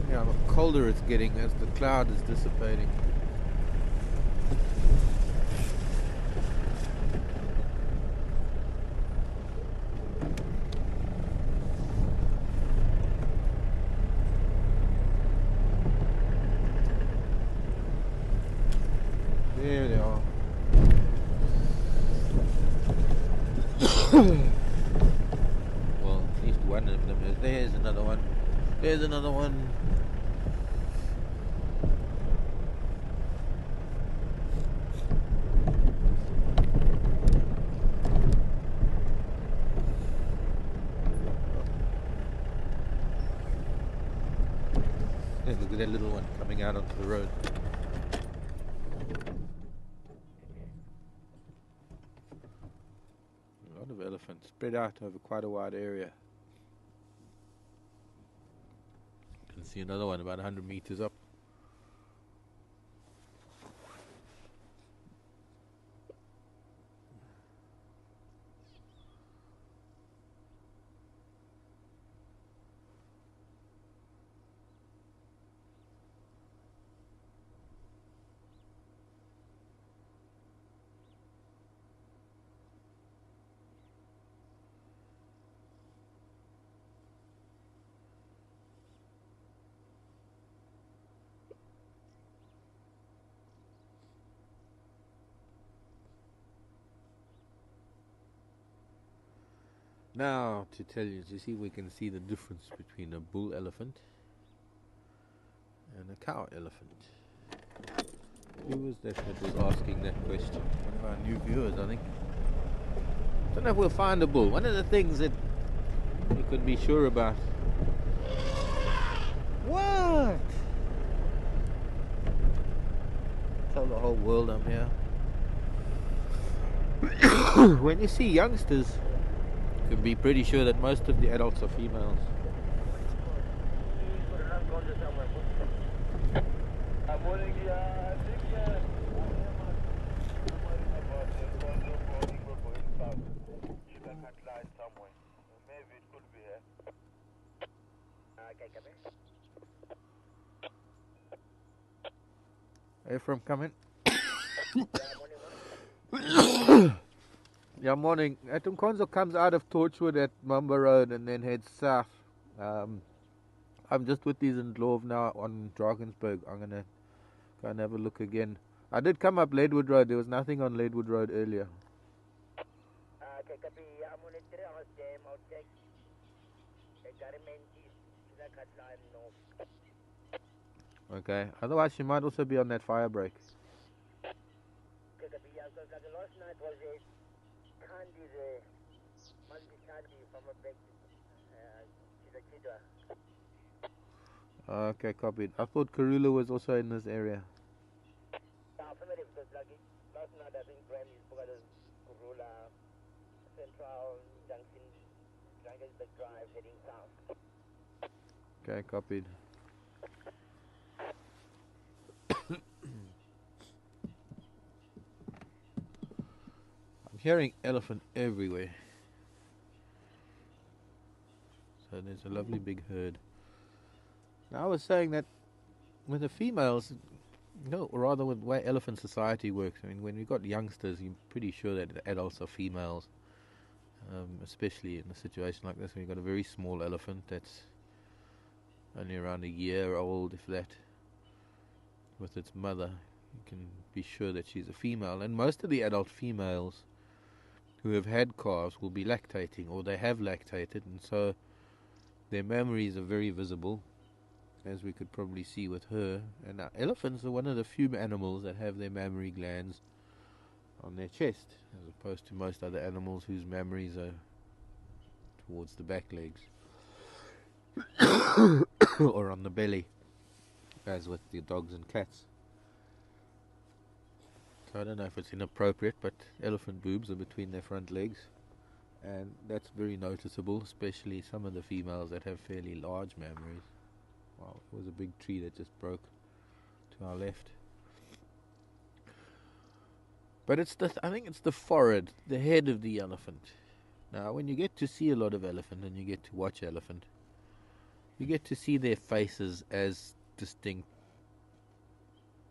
Yeah, the colder it's getting as the cloud is dissipating. There they are. Well, at least one of them is. There's another one. There's another one. Yeah, look at that little one coming out onto the road. A lot of elephants spread out over quite a wide area. You can see another one about 100 meters up. Now, to tell you, see, we can see the difference between a bull elephant and a cow elephant. Who was that was asking that question? One of our new viewers, I think. Don't know if we'll find a bull. One of the things that you could be sure about. What? Tell the whole world I'm here. When you see youngsters, you can be pretty sure that most of the adults are females. Ephraim, come in. Yeah, morning. Atumkonzo comes out of Torchwood at Mamba Road and then heads south. I'm just with these in Dlorv now on Drakensberg. I'm going to go and have a look again. I did come up Laidwood Road. There was nothing on Laidwood Road earlier. Okay. Otherwise, she might also be on that fire break. Okay, copied. I thought Karula was also in this area. Okay, copied. I'm hearing elephant everywhere. So there's a lovely big herd. Now I was saying that with the females, no, or rather with the way elephant society works, I mean, when we've got youngsters, you're pretty sure that the adults are females. especially in a situation like this when you've got a very small elephant that's only around a year old, if that, with its mother. You can be sure that she's a female, and most of the adult females who have had calves will be lactating, or they have lactated, and so their mammaries are very visible, as we could probably see with her. And now, elephants are one of the few animals that have their mammary glands on their chest, as opposed to most other animals whose mammaries are towards the back legs or on the belly, as with the dogs and cats. So I don't know if it's inappropriate, but elephant boobs are between their front legs, and that's very noticeable, especially some of the females that have fairly large mammaries. Wow, it was a big tree that just broke to our left. But I think it's the forehead, the head of the elephant. Now, when you get to see a lot of elephant and you get to watch elephant, you get to see their faces as distinct,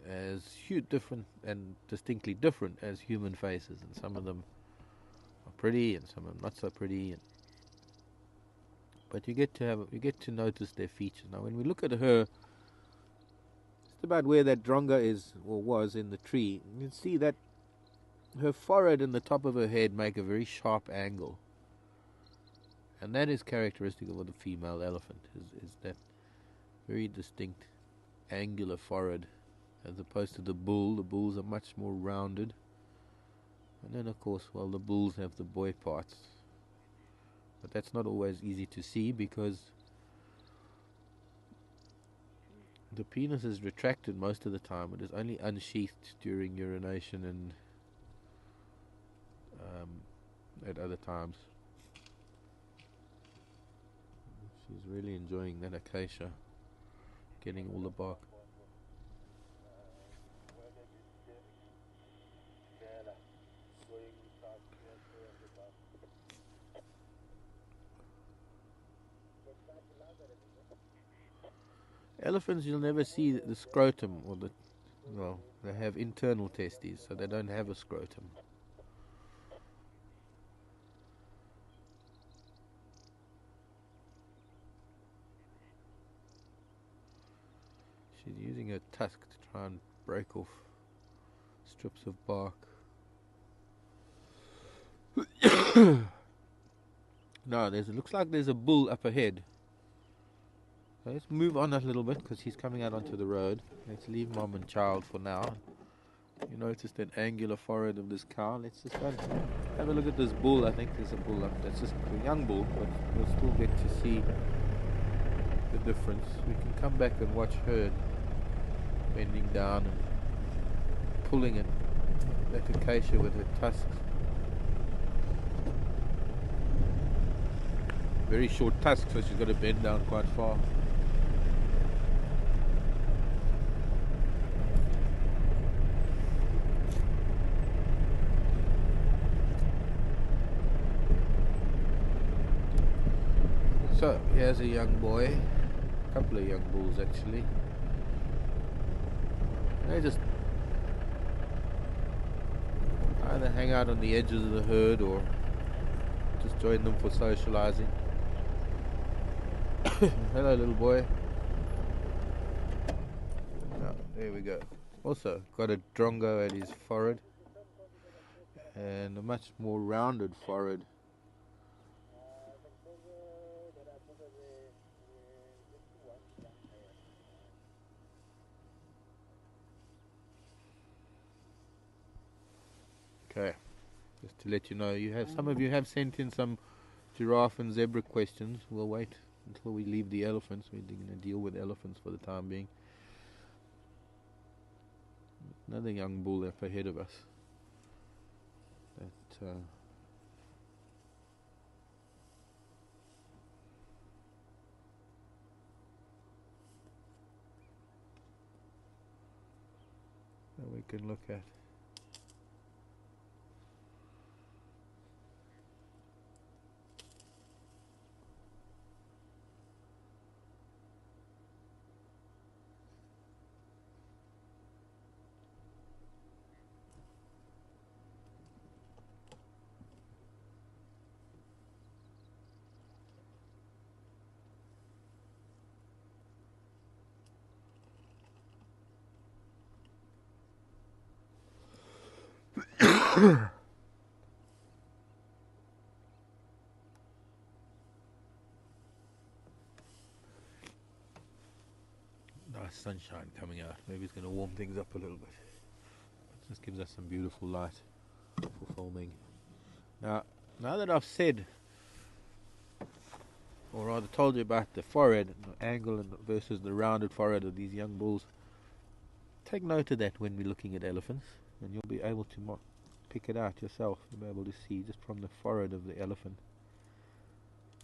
as different and distinctly different as human faces, and some of them are pretty and some of them not so pretty. But you get to notice their features. Now, when we look at her, just about where that dronga is or was in the tree, you can see that her forehead and the top of her head make a very sharp angle, and that is characteristic of the female elephant. Is that very distinct angular forehead, as opposed to the bull. The bulls are much more rounded, and then of course, well, the bulls have the boy parts, but that's not always easy to see because the penis is retracted most of the time. It is only unsheathed during urination and at other times. She's really enjoying that acacia, getting all the bark. Elephants, you'll never see the scrotum, or well, they have internal testes, so they don't have a scrotum. She's using her tusk to try and break off strips of bark. No, it looks like there's a bull up ahead. So let's move on a little bit because he's coming out onto the road. Let's leave mom and child for now. You notice that angular forehead of this cow. Let's just go and have a look at this bull. I think there's a bull up. That's just a young bull, but we'll still get to see the difference. We can come back and watch her bending down and pulling at that acacia with her tusks. Very short tusks, so she's got to bend down quite far. So here's a young boy, a couple of young bulls actually. They just either hang out on the edges of the herd or just join them for socializing. Hello, little boy. Oh, there we go. Also got a drongo at his forehead and a much more rounded forehead. Okay, just to let you know, some of you have sent in some giraffe and zebra questions. We'll wait until we leave the elephants. We're going to deal with elephants for the time being. Another young bull up ahead of us. That we can look at. Nice sunshine coming out. Maybe it's going to warm things up a little bit. This gives us some beautiful light for filming. Now that I've said, or rather told you about the forehead, the angle versus the rounded forehead of these young bulls, take note of that when we're looking at elephants, and you'll be able to pick it out yourself. You'll be able to see just from the forehead of the elephant.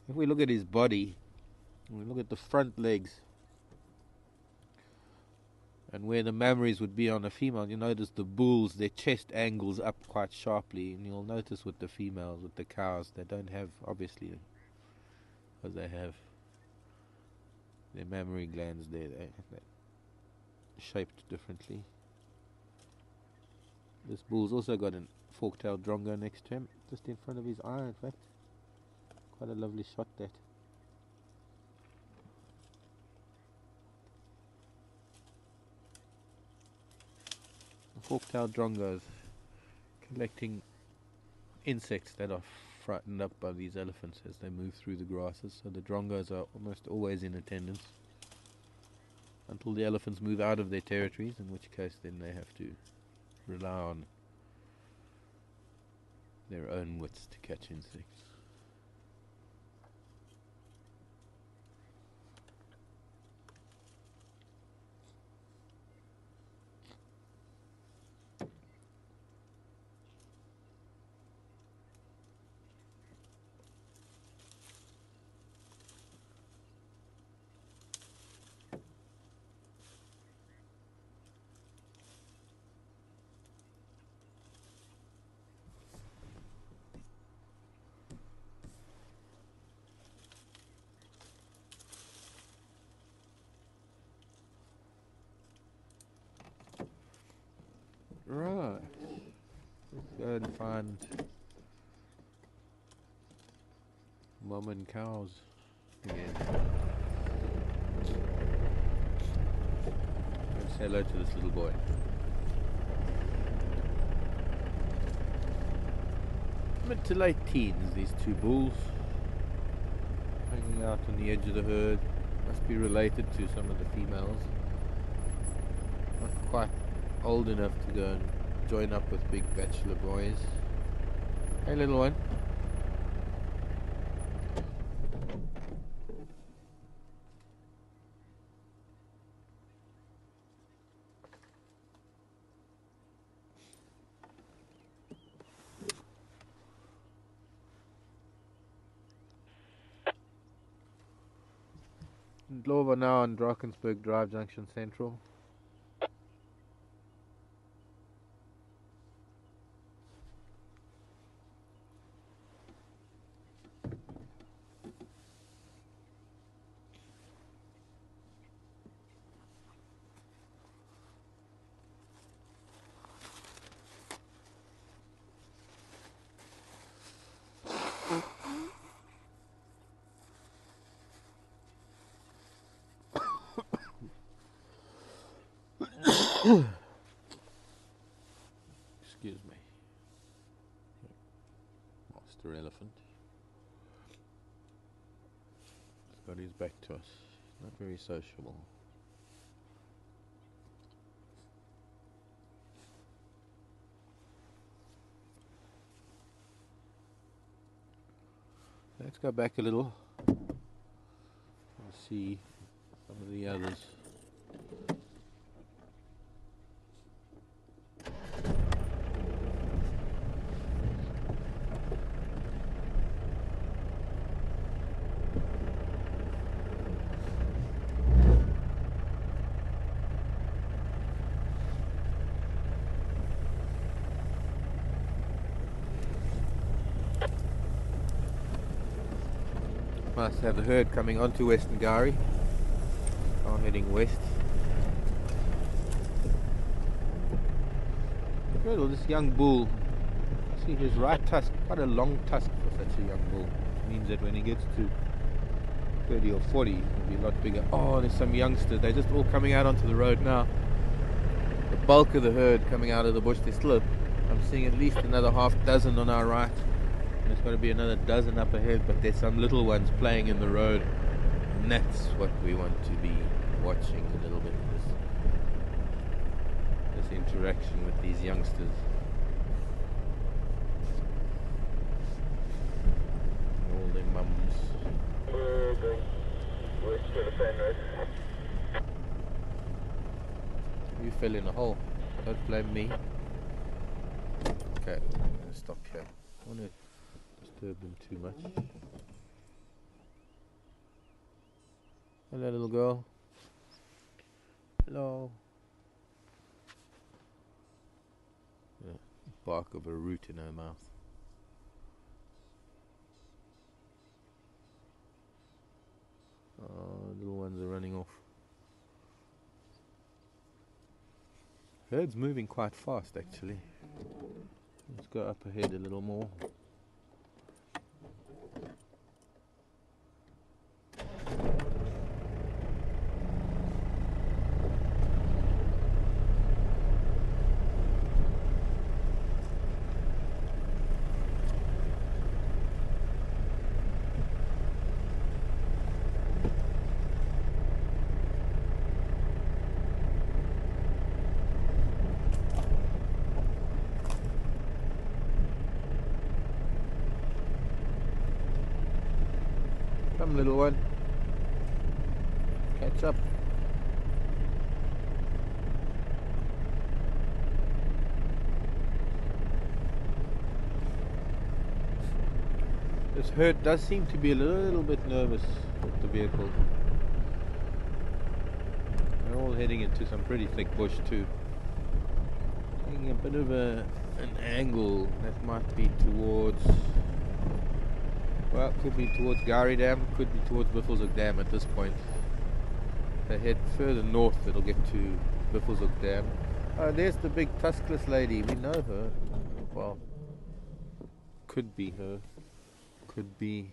If we look at his body, and we look at the front legs, and where the mammaries would be on a female, you notice the bulls, their chest angles up quite sharply, and you'll notice with the females, with the cows, they don't have, obviously, because they have their mammary glands there, they're shaped differently. This bull's also got a fork-tailed drongo next to him, just in front of his eye, in fact. Quite a lovely shot, that. Fork-tailed drongos collecting insects that are frightened up by these elephants as they move through the grasses. So the drongos are almost always in attendance until the elephants move out of their territories, in which case then they have to rely on their own wits to catch insects. Right, let's go and find mum and cows again. Let's say hello to this little boy. Mid to late teens, these two bulls, hanging out on the edge of the herd. Must be related to some of the females. Not quite old enough to go and join up with big bachelor boys. Hey, little one. Dlova now on Drakensberg Drive, Junction Central. Excuse me. Master elephant. He's got his back to us. Not very sociable. Let's go back a little and see some of the others. Must have the herd coming onto Western Gari. Are heading west. Incredible, this young bull. See his right tusk, quite a long tusk for such a young bull. Which means that when he gets to 30 or 40, he'll be a lot bigger. Oh, there's some youngsters. They're just all coming out onto the road now. The bulk of the herd coming out of the bush. There's still I'm seeing at least another half dozen on our right. There's got to be another dozen up ahead, but there's some little ones playing in the road. And that's what we want to be watching a little bit. This interaction with these youngsters. And all their mums. You fell in a hole. Don't blame me. Okay, I'm going to stop here. I don't want to disturb them too much. Hello, little girl. Hello. Bark of a root in her mouth. Oh, little ones are running off. Herd's moving quite fast actually. Let's go up ahead a little more. Come, little one. Catch up. This herd does seem to be a little bit nervous with the vehicle. They're all heading into some pretty thick bush too. Taking a bit of an angle that might be towards... Well, could be towards Gari Dam, could be towards Buffelshoek Dam at this point. If they head further north, it'll get to Buffelshoek Dam. Oh, there's the big tuskless lady. We know her. Well, could be her. Could be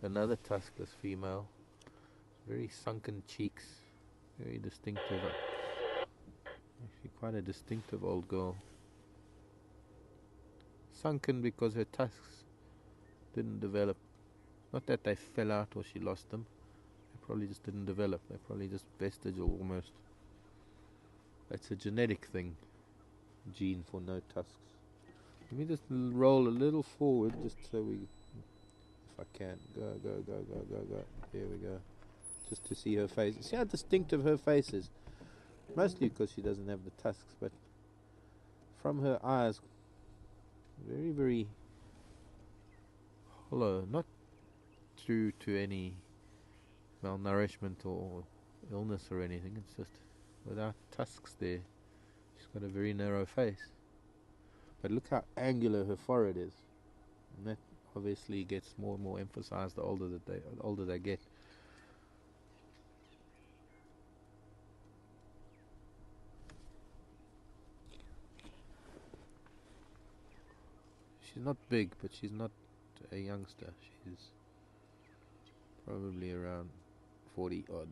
another tuskless female. Very sunken cheeks. Very distinctive. Actually, quite a distinctive old girl. Sunken because her tusks didn't develop. Not that they fell out or she lost them. They probably just didn't develop. They're probably just vestigial almost. It's a genetic thing. Gene for no tusks. Let me just roll a little forward just so we... If I can. Go. There we go. Just to see her face. See how distinctive her face is. Mostly because she doesn't have the tusks, but from her eyes, very, very hollow. Not due to any malnourishment or illness or anything. It's just without tusks there. She's got a very narrow face. But look how angular her forehead is. And that obviously gets more and more emphasized the older they get. She's not big, but she's not a youngster. She's probably around 40 odd.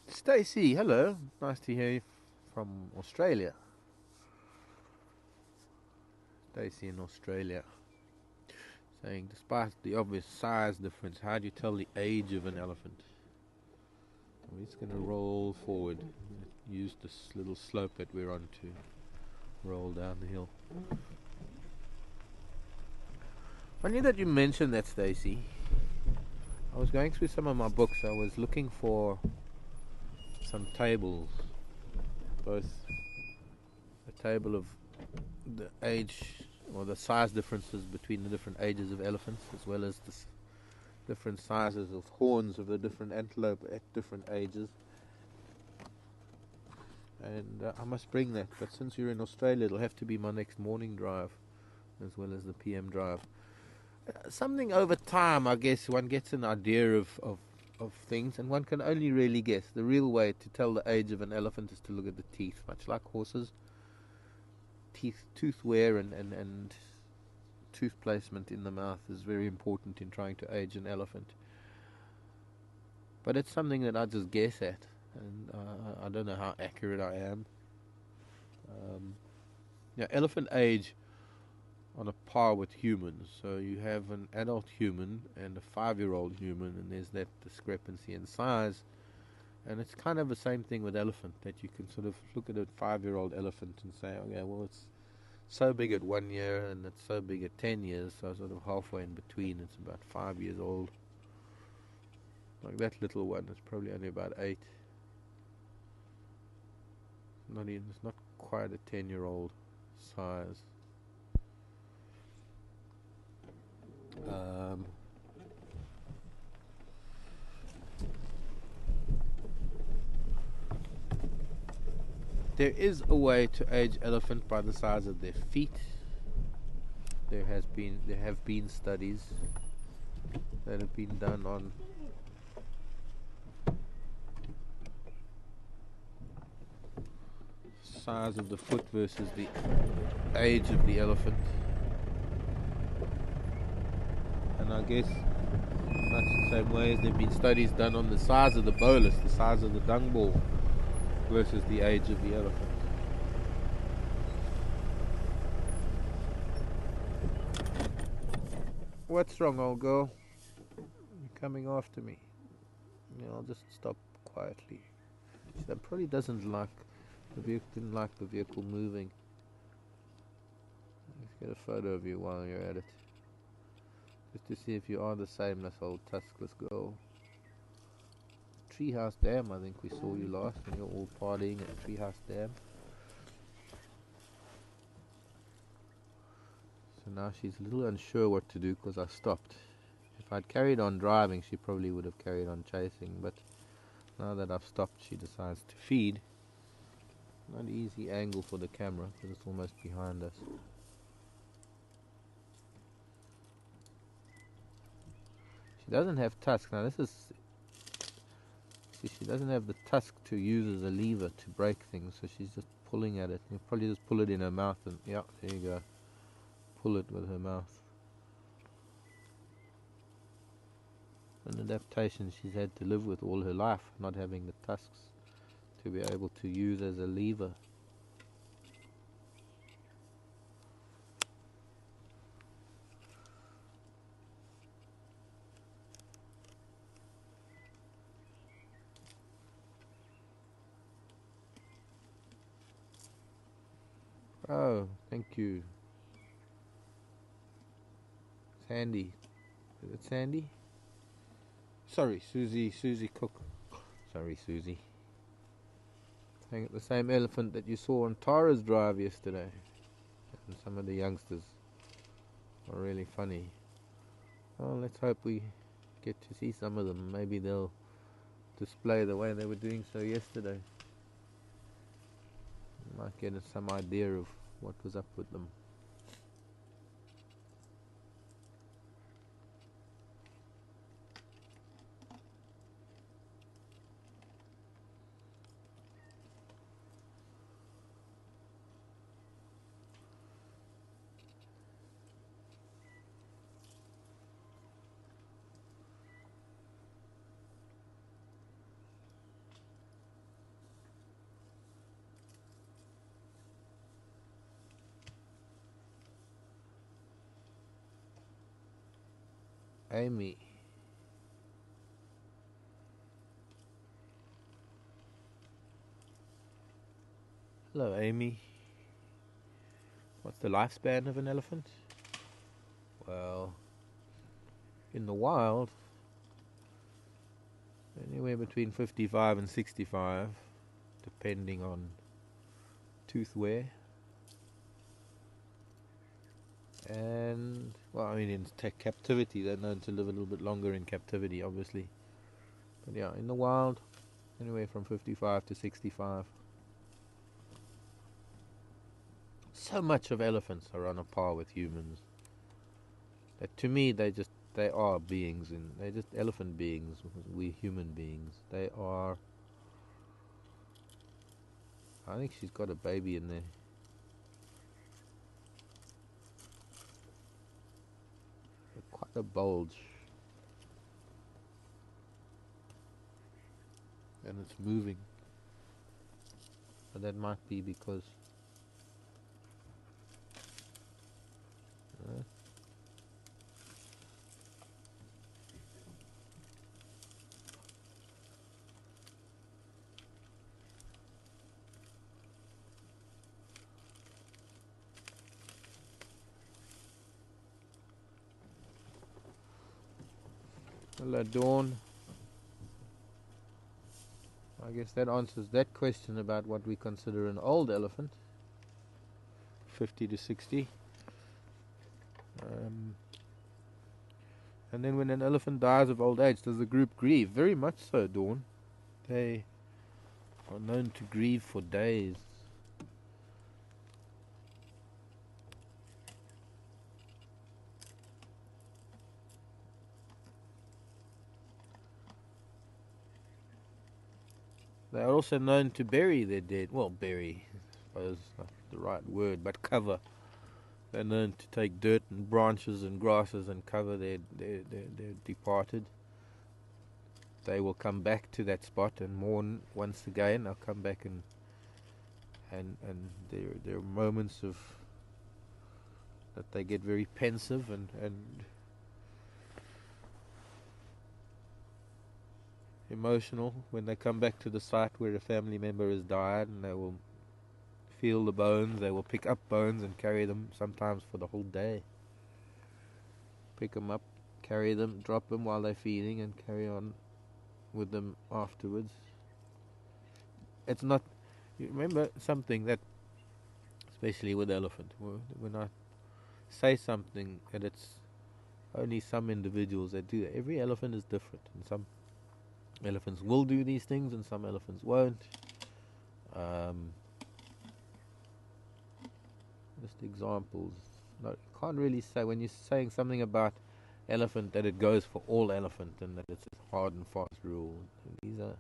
Stacey, hello. Nice to hear you from Australia. Stacey in Australia. saying, despite the obvious size difference, how do you tell the age of an elephant? I'm just going to roll forward. Use this little slope that we're on to roll down the hill. Funny that you mentioned that, Stacy. I was going through some of my books. I was looking for some tables, both a table of the age or the size differences between the different ages of elephants, as well as the different sizes of horns of the different antelope at different ages. And I must bring that, but since you're in Australia, it'll have to be my next morning drive as well as the PM drive. Something over time, I guess, one gets an idea of things, and one can only really guess. The real way to tell the age of an elephant is to look at the teeth, much like horses. Tooth wear and tooth placement in the mouth is very important in trying to age an elephant. But it's something that I just guess at, and I don't know how accurate I am. Elephant age on a par with humans. So you have an adult human and a 5-year-old human, and there's that discrepancy in size. And it's kind of the same thing with elephant, that you can sort of look at a 5-year-old elephant and say, okay, well, it's so big at 1 year and it's so big at 10 years, so sort of halfway in between, it's about 5 years old. Like that little one is probably only about 8. It's not quite a 10-year-old size. There is a way to age elephant by the size of their feet. There have been studies that have been done on size of the foot versus the age of the elephant. And I guess much the same way as there have been studies done on the size of the bolus, the size of the dung ball, versus the age of the elephant. What's wrong, old girl? You're coming after me. I'll just stop quietly. That probably didn't like the vehicle moving. Let's get a photo of you while you're at it, just to see if you are the same as old tuskless girl. Treehouse Dam, I think we saw you last when you were all partying at Treehouse Dam. So now she's a little unsure what to do because I stopped. If I'd carried on driving, she probably would have carried on chasing, but now that I've stopped, she decides to feed. Not an easy angle for the camera because it's almost behind us. She doesn't have tusks. Now she doesn't have the tusk to use as a lever to break things, so she's just pulling at it. You probably just pull it in her mouth and, yeah, there you go. Pull it with her mouth. An adaptation she's had to live with all her life, not having the tusks to be able to use as a lever. Oh, thank you. Sandy. Is it Sandy? Sorry, Susie Cook. Sorry, Susie. Saying at the same elephant that you saw on Tara's drive yesterday. And some of the youngsters are really funny. Well, let's hope we get to see some of them. Maybe they'll display the way they were doing so yesterday. Might get some idea of what was up with them. Amy. Hello, Amy. What's the lifespan of an elephant? Well, in the wild, anywhere between 55 and 65, depending on tooth wear. And, well, I mean, in captivity, they're known to live a little bit longer in captivity, obviously. But yeah, in the wild, anywhere from 55 to 65. So much of elephants are on a par with humans that to me they are beings, and they're just elephant beings. We human beings. They are. I think she's got a baby in there. Quite a bulge. And it's moving. But that might be because hello, Dawn. I guess that answers that question about what we consider an old elephant. 50 to 60. And then when an elephant dies of old age, does the group grieve? Very much so, Dawn. They are known to grieve for days. They are also known to bury their dead. Well, bury, I suppose, not the right word, but cover. They're known to take dirt and branches and grasses and cover their departed. They will come back to that spot and mourn once again. They'll come back and there are moments of that they get very pensive and emotional when they come back to the site where a family member has died, and they will feel the bones. They will pick up bones and carry them sometimes for the whole day. Pick them up, carry them, drop them while they're feeding, and carry on with them afterwards. It's not. You remember something that, especially with elephant, when I say something that it's only some individuals that do that. Every elephant is different, and some elephants will do these things and some elephants won't. Just examples. No, you can't really say when you're saying something about elephant that it goes for all elephant and that it's a hard and fast rule. These are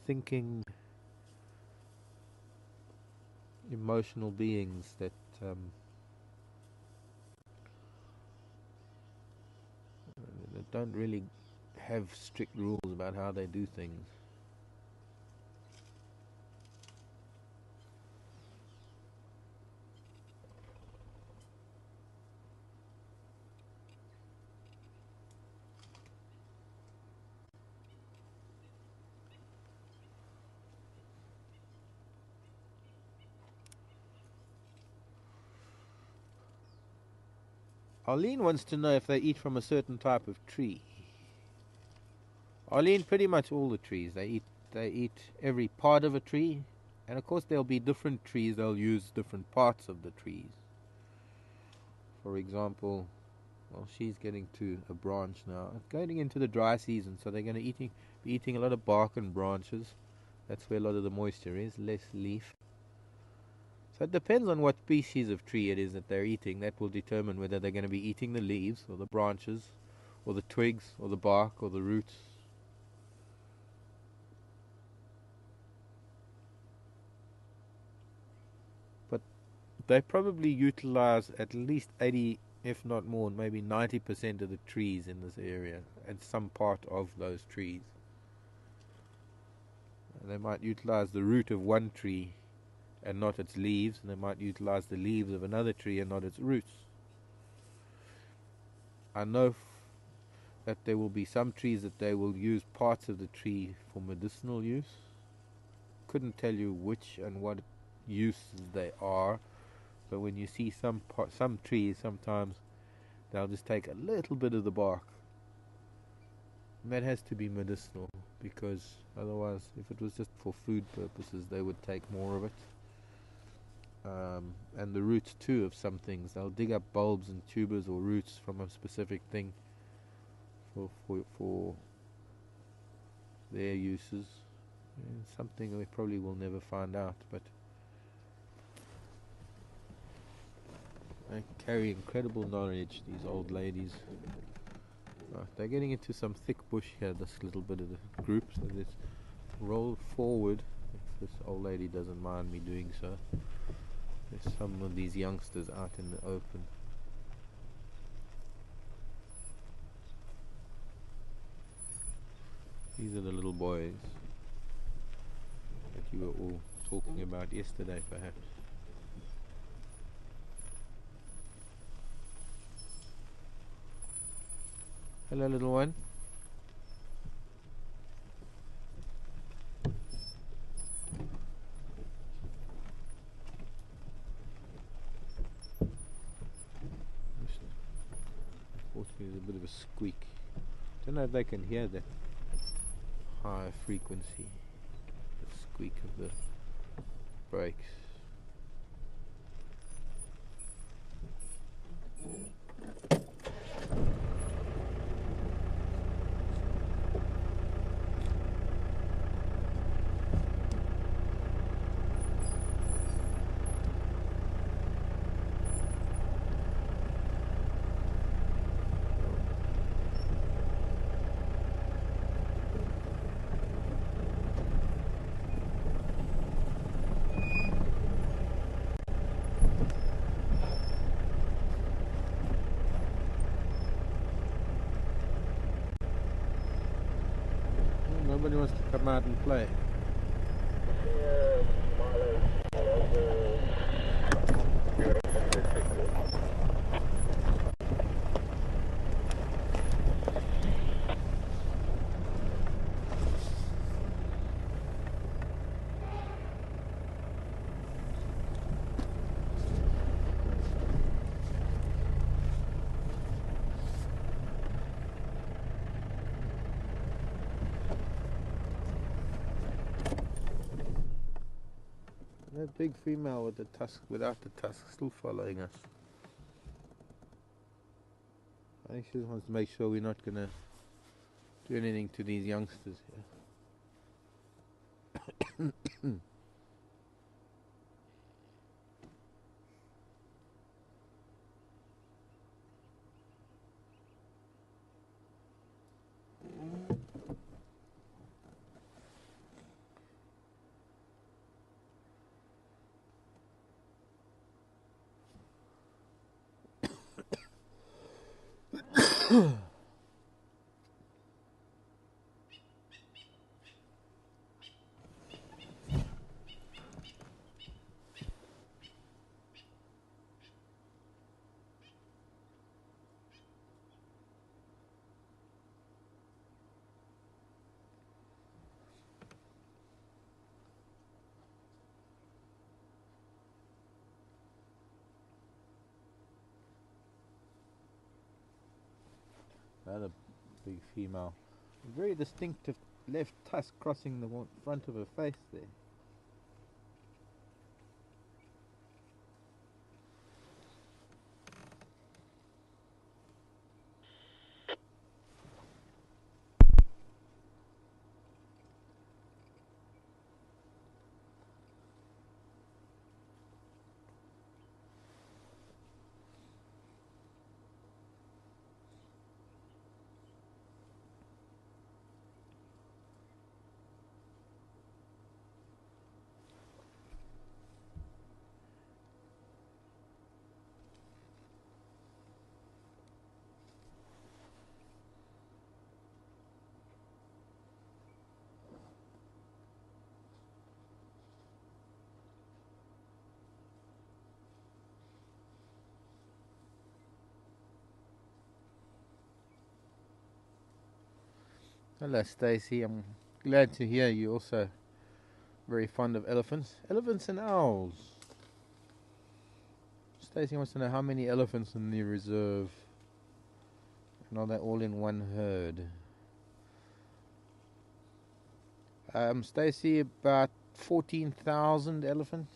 thinking, emotional beings that don't really have strict rules about how they do things. Arlene wants to know if they eat from a certain type of tree. Arlene, pretty much all the trees. They eat every part of a tree, and of course there'll be different trees. They'll use different parts of the trees. For example, well, she's getting to a branch now. It's going into the dry season, so they're going to be eating a lot of bark and branches. That's where a lot of the moisture is, less leaf. So it depends on what species of tree it is that they're eating. That will determine whether they're going to be eating the leaves or the branches or the twigs or the bark or the roots. But they probably utilize at least 80, if not more, maybe 90% of the trees in this area and some part of those trees. And they might utilize the root of one tree and not its leaves, and they might utilize the leaves of another tree and not its roots. I know that there will be some trees that they will use parts of the tree for medicinal use. Couldn't tell you which and what uses they are, but when you see some trees, sometimes they'll just take a little bit of the bark. And that has to be medicinal, because otherwise, if it was just for food purposes, they would take more of it. And the roots too of some things, they'll dig up bulbs and tubers or roots from a specific thing for their uses. Something we probably will never find out, but they carry incredible knowledge, these old ladies. Right, they're getting into some thick bush here, this little bit of the group, so let's roll forward if this old lady doesn't mind me doing so. There's some of these youngsters out in the open. These are the little boys that you were all talking about yesterday, perhaps. Hello, little one. There's a bit of a squeak. Don't know if they can hear that high frequency, the squeak of the brakes. Nobody wants to come out and play. That big female with the tusk, without the tusk, still following us. I think she just wants to make sure we're not going to do anything to these youngsters here. Another big female. Very distinctive left tusk crossing the front of her face there. Hello, Stacy. I'm glad to hear you're also very fond of elephants. Elephants and owls. Stacy wants to know how many elephants in the reserve, and are they all in one herd? Stacy, about 14,000 elephants.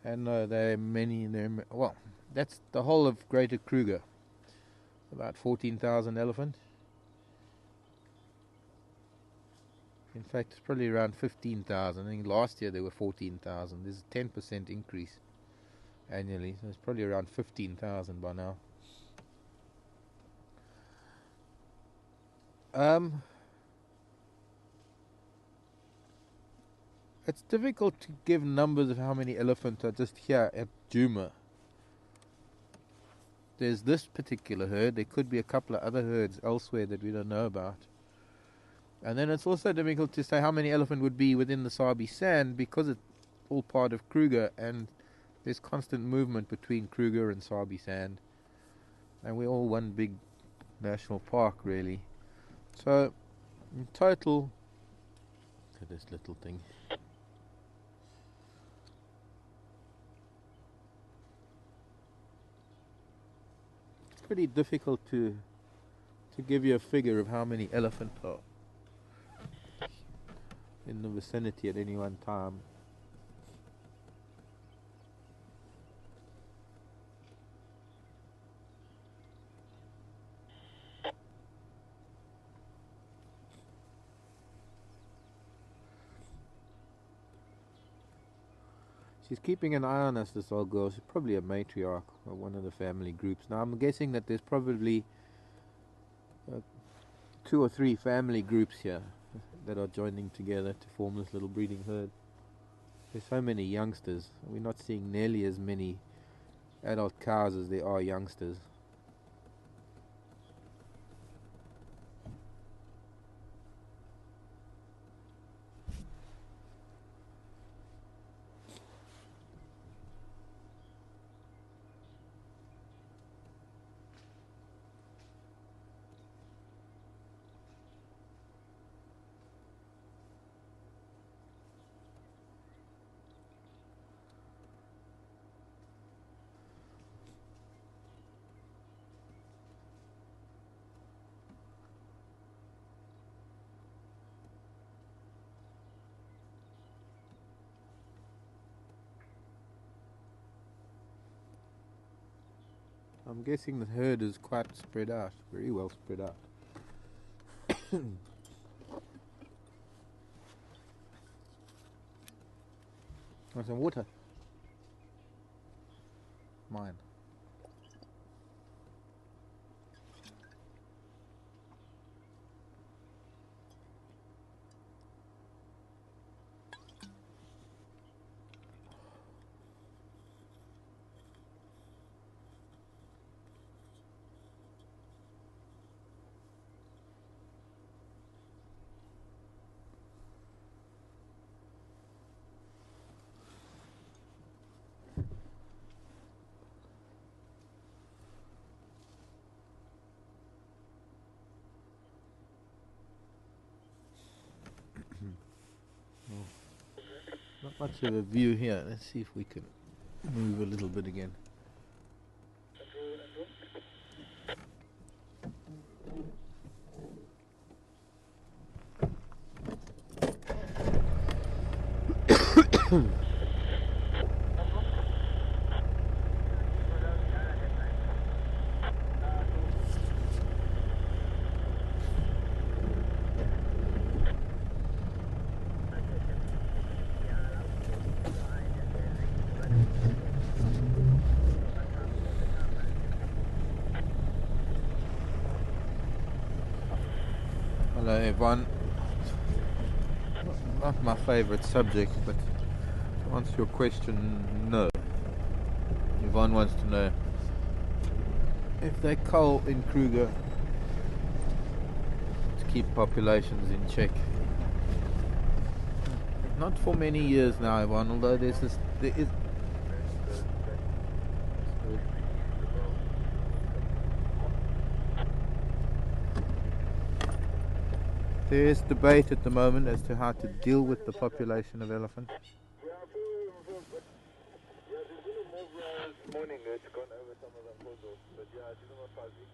And there are many. Well, that's the whole of Greater Kruger. About 14,000 elephants. In fact, it's probably around 15,000. I think last year there were 14,000. There's a 10% increase annually, so it's probably around 15,000 by now. It's difficult to give numbers of how many elephants are just here at Djuma. There's this particular herd. There could be a couple of other herds elsewhere that we don't know about. And then it's also difficult to say how many elephant would be within the Sabi Sand, because it's all part of Kruger and there's constant movement between Kruger and Sabi Sand. And we're all one big national park, really. So, in total, look at this little thing. It's pretty difficult to give you a figure of how many elephants are in the vicinity at any one time. She's keeping an eye on us, this old girl. She's probably a matriarch of one of the family groups. Now I'm guessing that there's probably 2 or 3 family groups here that are joining together to form this little breeding herd. There's so many youngsters. We're not seeing nearly as many adult cows as there are youngsters. I'm guessing the herd is quite spread out, very well spread out. Want some water? Mine. Not much of a view here. Let's see if we can move a little bit again. Hello everyone. Not my favorite subject, but to answer your question, no. Yvonne wants to know if they cull in Kruger to keep populations in check. Not for many years now, Yvonne, although there is There is debate at the moment as to how to deal with the population of elephant. Yeah, there's been a move this morning. It's gone over some of the photos, but yeah, it's even more fuzzy.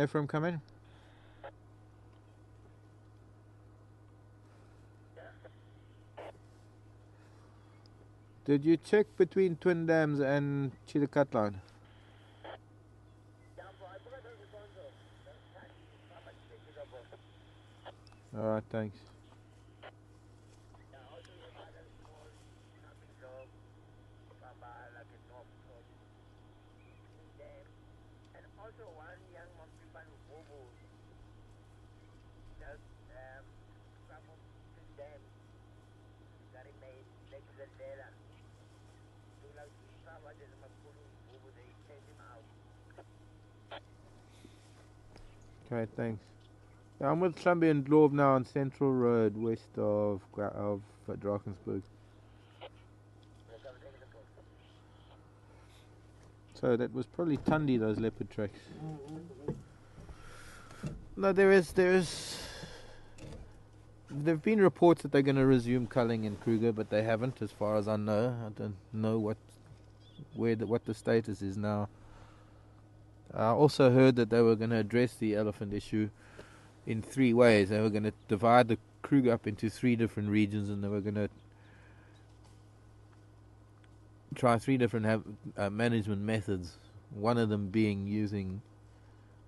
Ephraim, come in. Did you check between Twin Dams and Chillicut line? Alright, thanks. Okay, thanks. Yeah, I'm with Shambi and Globe now on Central Road, west of Drakensberg. So that was probably Tundi, those leopard tracks. No, there've been reports that they're going to resume culling in Kruger, but they haven't, as far as I know. I don't know what the status is now. I also heard that they were going to address the elephant issue in 3 ways. They were going to divide the Kruger up into 3 different regions, and they were going to try 3 different management methods. One of them being using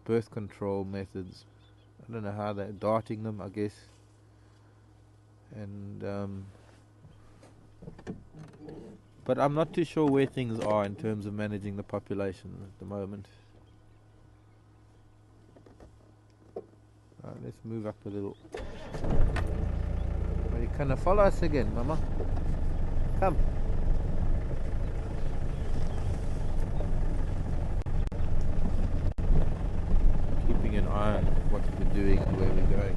birth control methods. I don't know how they're darting them, I guess. And but I'm not too sure where things are in terms of managing the population at the moment. Let's move up a little. Are you gonna follow us again, Mama? Come. Keeping an eye on what we're doing and where we're going.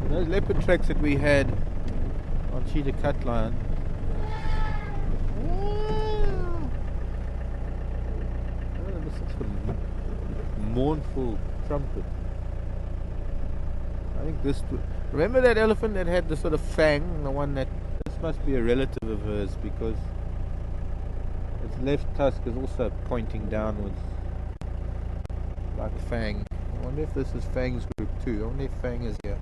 Those leopard tracks that we had on Chillicut line, this is a mournful trumpet. I think this. Remember that elephant that had the sort of fang? The one that. This must be a relative of hers because its left tusk is also pointing downwards, like Fang. I wonder if this is Fang's group too. I wonder if Fang is here.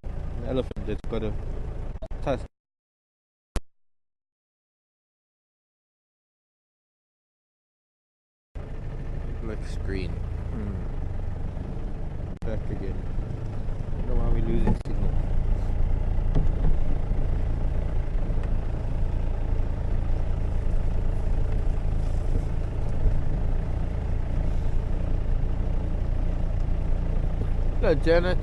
An elephant that's got a tusk. Black screen. Back again. I don't know why we're losing signal. Hello, Janet.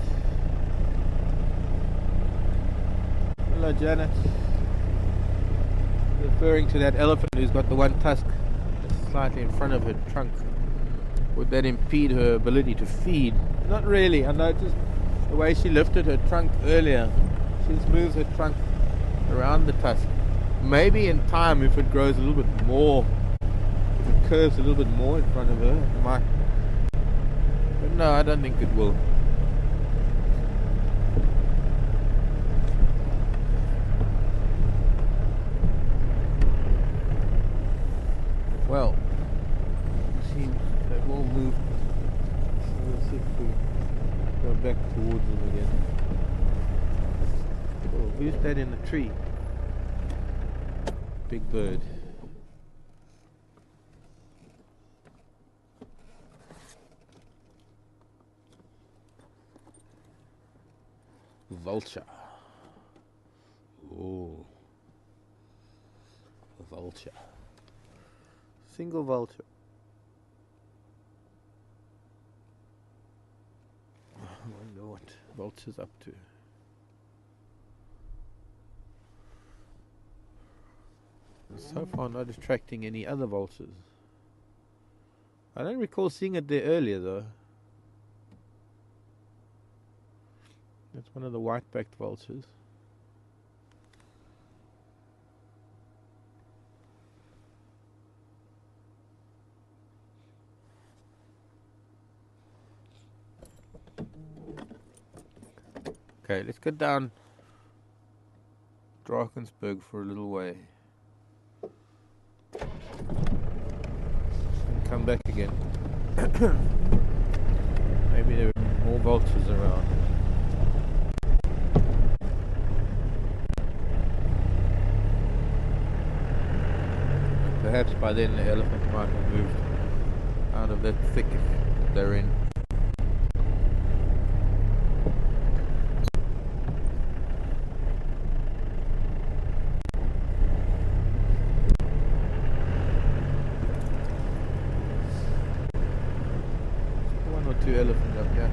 Hello, Janet. Referring to that elephant who's got the one tusk slightly in front of her trunk. Would that impede her ability to feed? Not really. I noticed the way she lifted her trunk earlier. She's moved her trunk around the tusk. Maybe in time, if it grows a little bit more, if it curves a little bit more in front of her, it might. But no, I don't think it will. Well, seems they've all moved. So we'll see if we go back towards them again. Oh, who's that in the tree? Big bird. Vulture. Oh, vulture. Single vulture. I wonder what vulture's up to. So far not attracting any other vultures. I don't recall seeing it there earlier though. That's one of the white-backed vultures. Okay, let's go down Drakensberg for a little way. And come back again. Maybe there are more vultures around. Perhaps by then the elephant might have moved out of that thicket they're in. One or two elephants up here.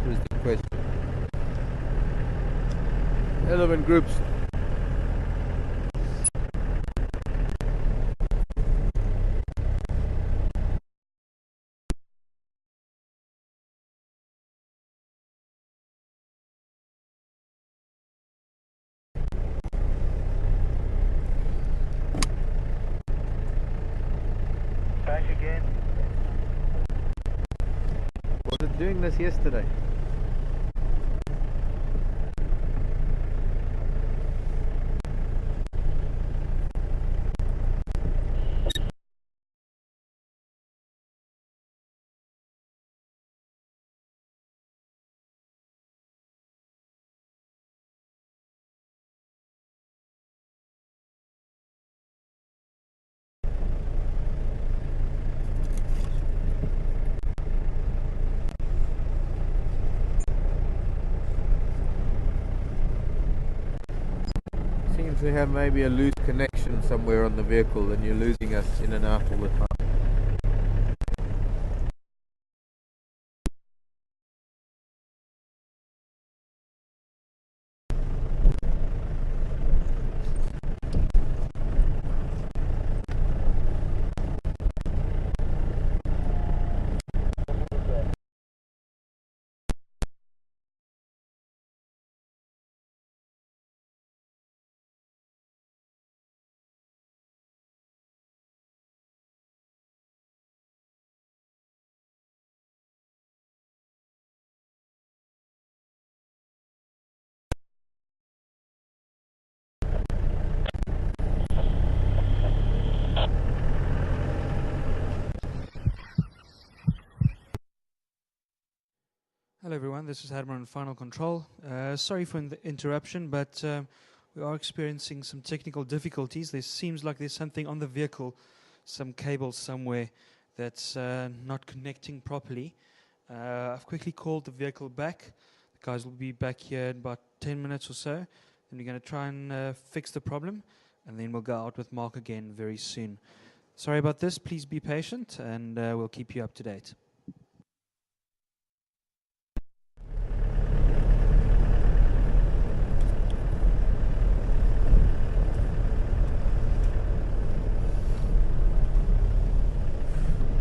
Interesting question. Elephant groups. Back again. Was it doing this yesterday? Seems we have maybe a loose connection somewhere on the vehicle and you're losing us in and out all the time. Hello everyone, this is Hadmer on Final Control. Sorry for the interruption, but we are experiencing some technical difficulties. There seems like there's something on the vehicle, some cable somewhere that's not connecting properly. I've quickly called the vehicle back. The guys will be back here in about 10 minutes or so. Then we're going to try and fix the problem, and then we'll go out with Mark again very soon. Sorry about this, please be patient, and we'll keep you up to date.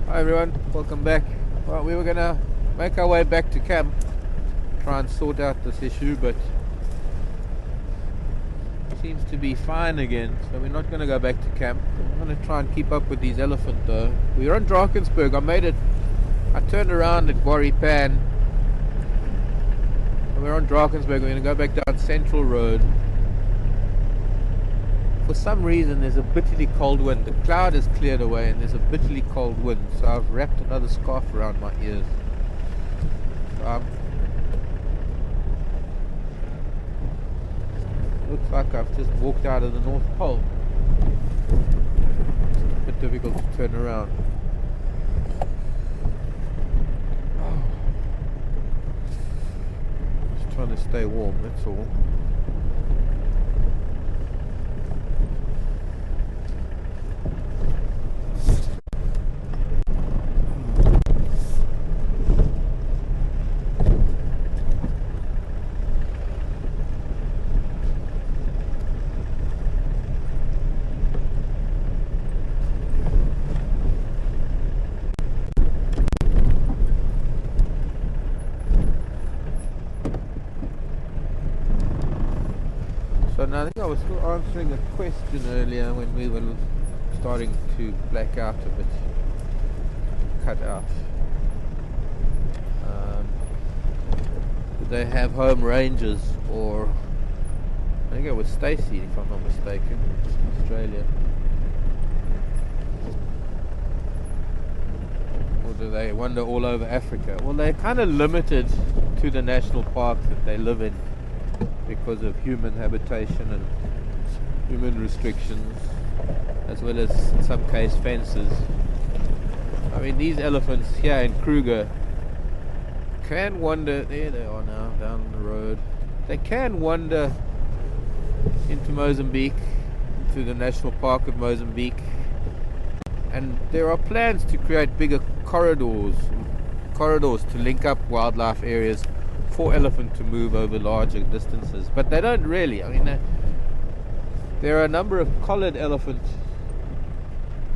Hi everyone, welcome back. Well, we were going to make our way back to camp, try and sort out this issue, but seems to be fine again, so we're not going to go back to camp. We're going to try and keep up with these elephant though. We're on Drakensberg. I turned around at Quarry Pan. We're on Drakensberg. We're going to go back down Central Road. For some reason there's a bitterly cold wind. The cloud has cleared away and there's a bitterly cold wind, so I've wrapped another scarf around my ears. Looks like I've just walked out of the North Pole. It's a bit difficult to turn around. Just trying to stay warm, that's all. So now I think I was still answering a question earlier when we were starting to black out a bit, cut out. Do they have home rangers, or I think it was Stacey, if I'm not mistaken, Australia. Or do they wander all over Africa? Well, they're kind of limited to the national parks that they live in, because of human habitation and human restrictions, as well as in some case fences. I mean, these elephants here in Kruger can wander, there they are now, down the road. They can wander into Mozambique, into the National Park of Mozambique, and there are plans to create bigger corridors to link up wildlife areas for elephant to move over larger distances, but they don't really. I mean, there are a number of collared elephants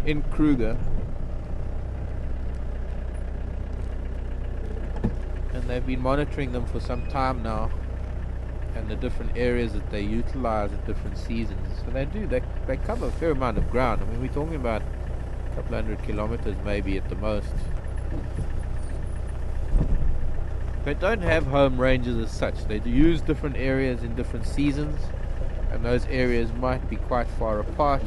in Kruger, and they've been monitoring them for some time now, and the different areas that they utilize at different seasons. So they cover a fair amount of ground. I mean, we're talking about a couple hundred kilometers maybe at the most. They don't have home ranges as such. They do use different areas in different seasons, and those areas might be quite far apart.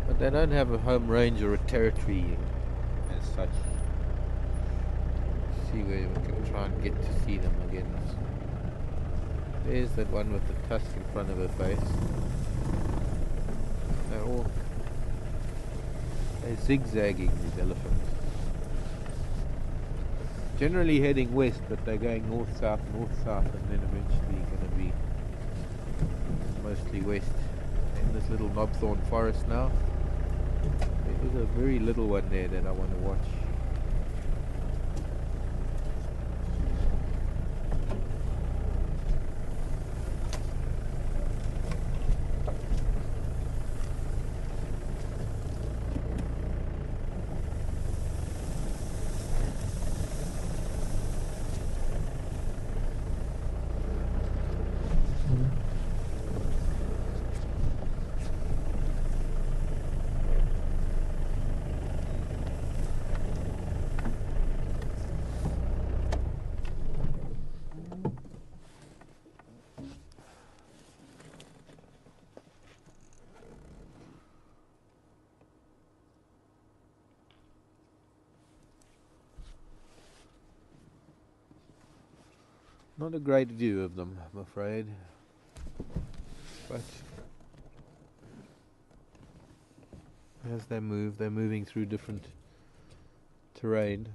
But they don't have a home range or a territory as such. Let's see where we can try and get to see them again. There's that one with the tusk in front of her face. They're zigzagging, these elephants. Generally heading west, but they're going north-south, north-south, and then eventually going to be mostly west. In this little knobthorn forest now. There is a very little one there that I want to watch. Not a great view of them, I'm afraid. But as they move, they're moving through different terrain.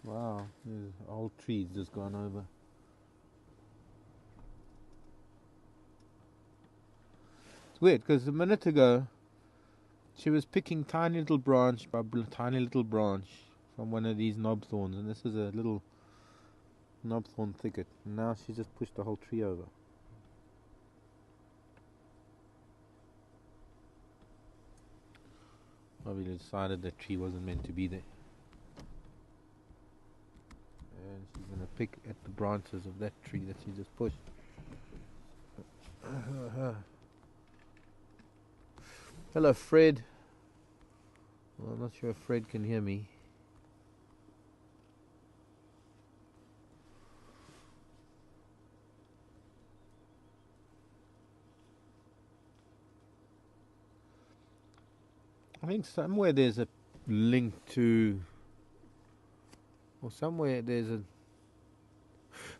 Wow, there's old trees just gone over. It's weird because a minute ago she was picking tiny little branch by tiny little branch from one of these knobthorns, and this is a little knobthorn thicket. And now she just pushed the whole tree over. Probably decided that tree wasn't meant to be there. And she's going to pick at the branches of that tree that she just pushed. Hello, Fred. Well, I'm not sure if Fred can hear me. I think somewhere there's a link to, or somewhere there's a.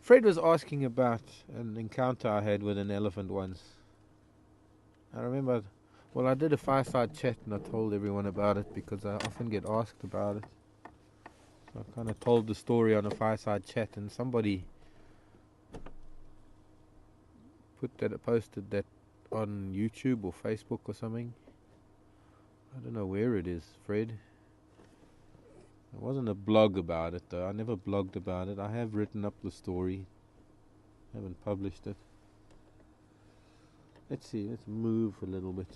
Fred was asking about an encounter I had with an elephant once. I remember, well, I did a fireside chat and I told everyone about it because I often get asked about it. So I kind of told the story on a fireside chat, and somebody posted that on YouTube or Facebook or something. I don't know where it is, Fred. It wasn't a blog about it though. I never blogged about it. I have written up the story. Haven't published it. Let's see, let's move a little bit.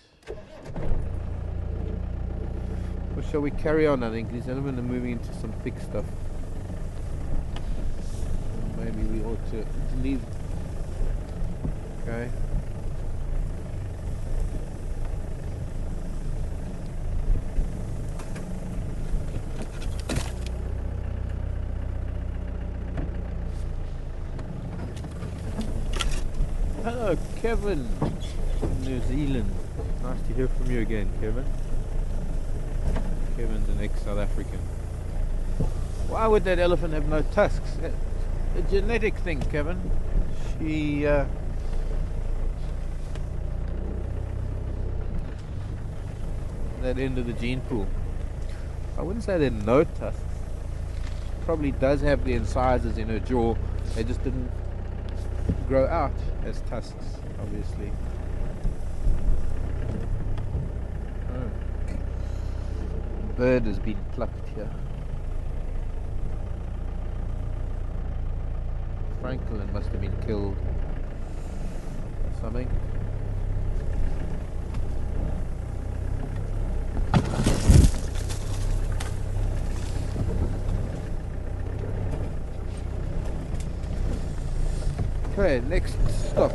Or shall we carry on? I think these elements are moving into some thick stuff. Maybe we ought to leave. Okay. Hello, Kevin from New Zealand. Nice to hear from you again, Kevin. Kevin's an ex-South African. Why would that elephant have no tusks? A genetic thing, Kevin. She that end of the gene pool. I wouldn't say there are no tusks. She probably does have the incisors in her jaw. They just didn't grow out as tusks, obviously. Bird has been plucked here. Franklin must have been killed or something. Okay, next stop.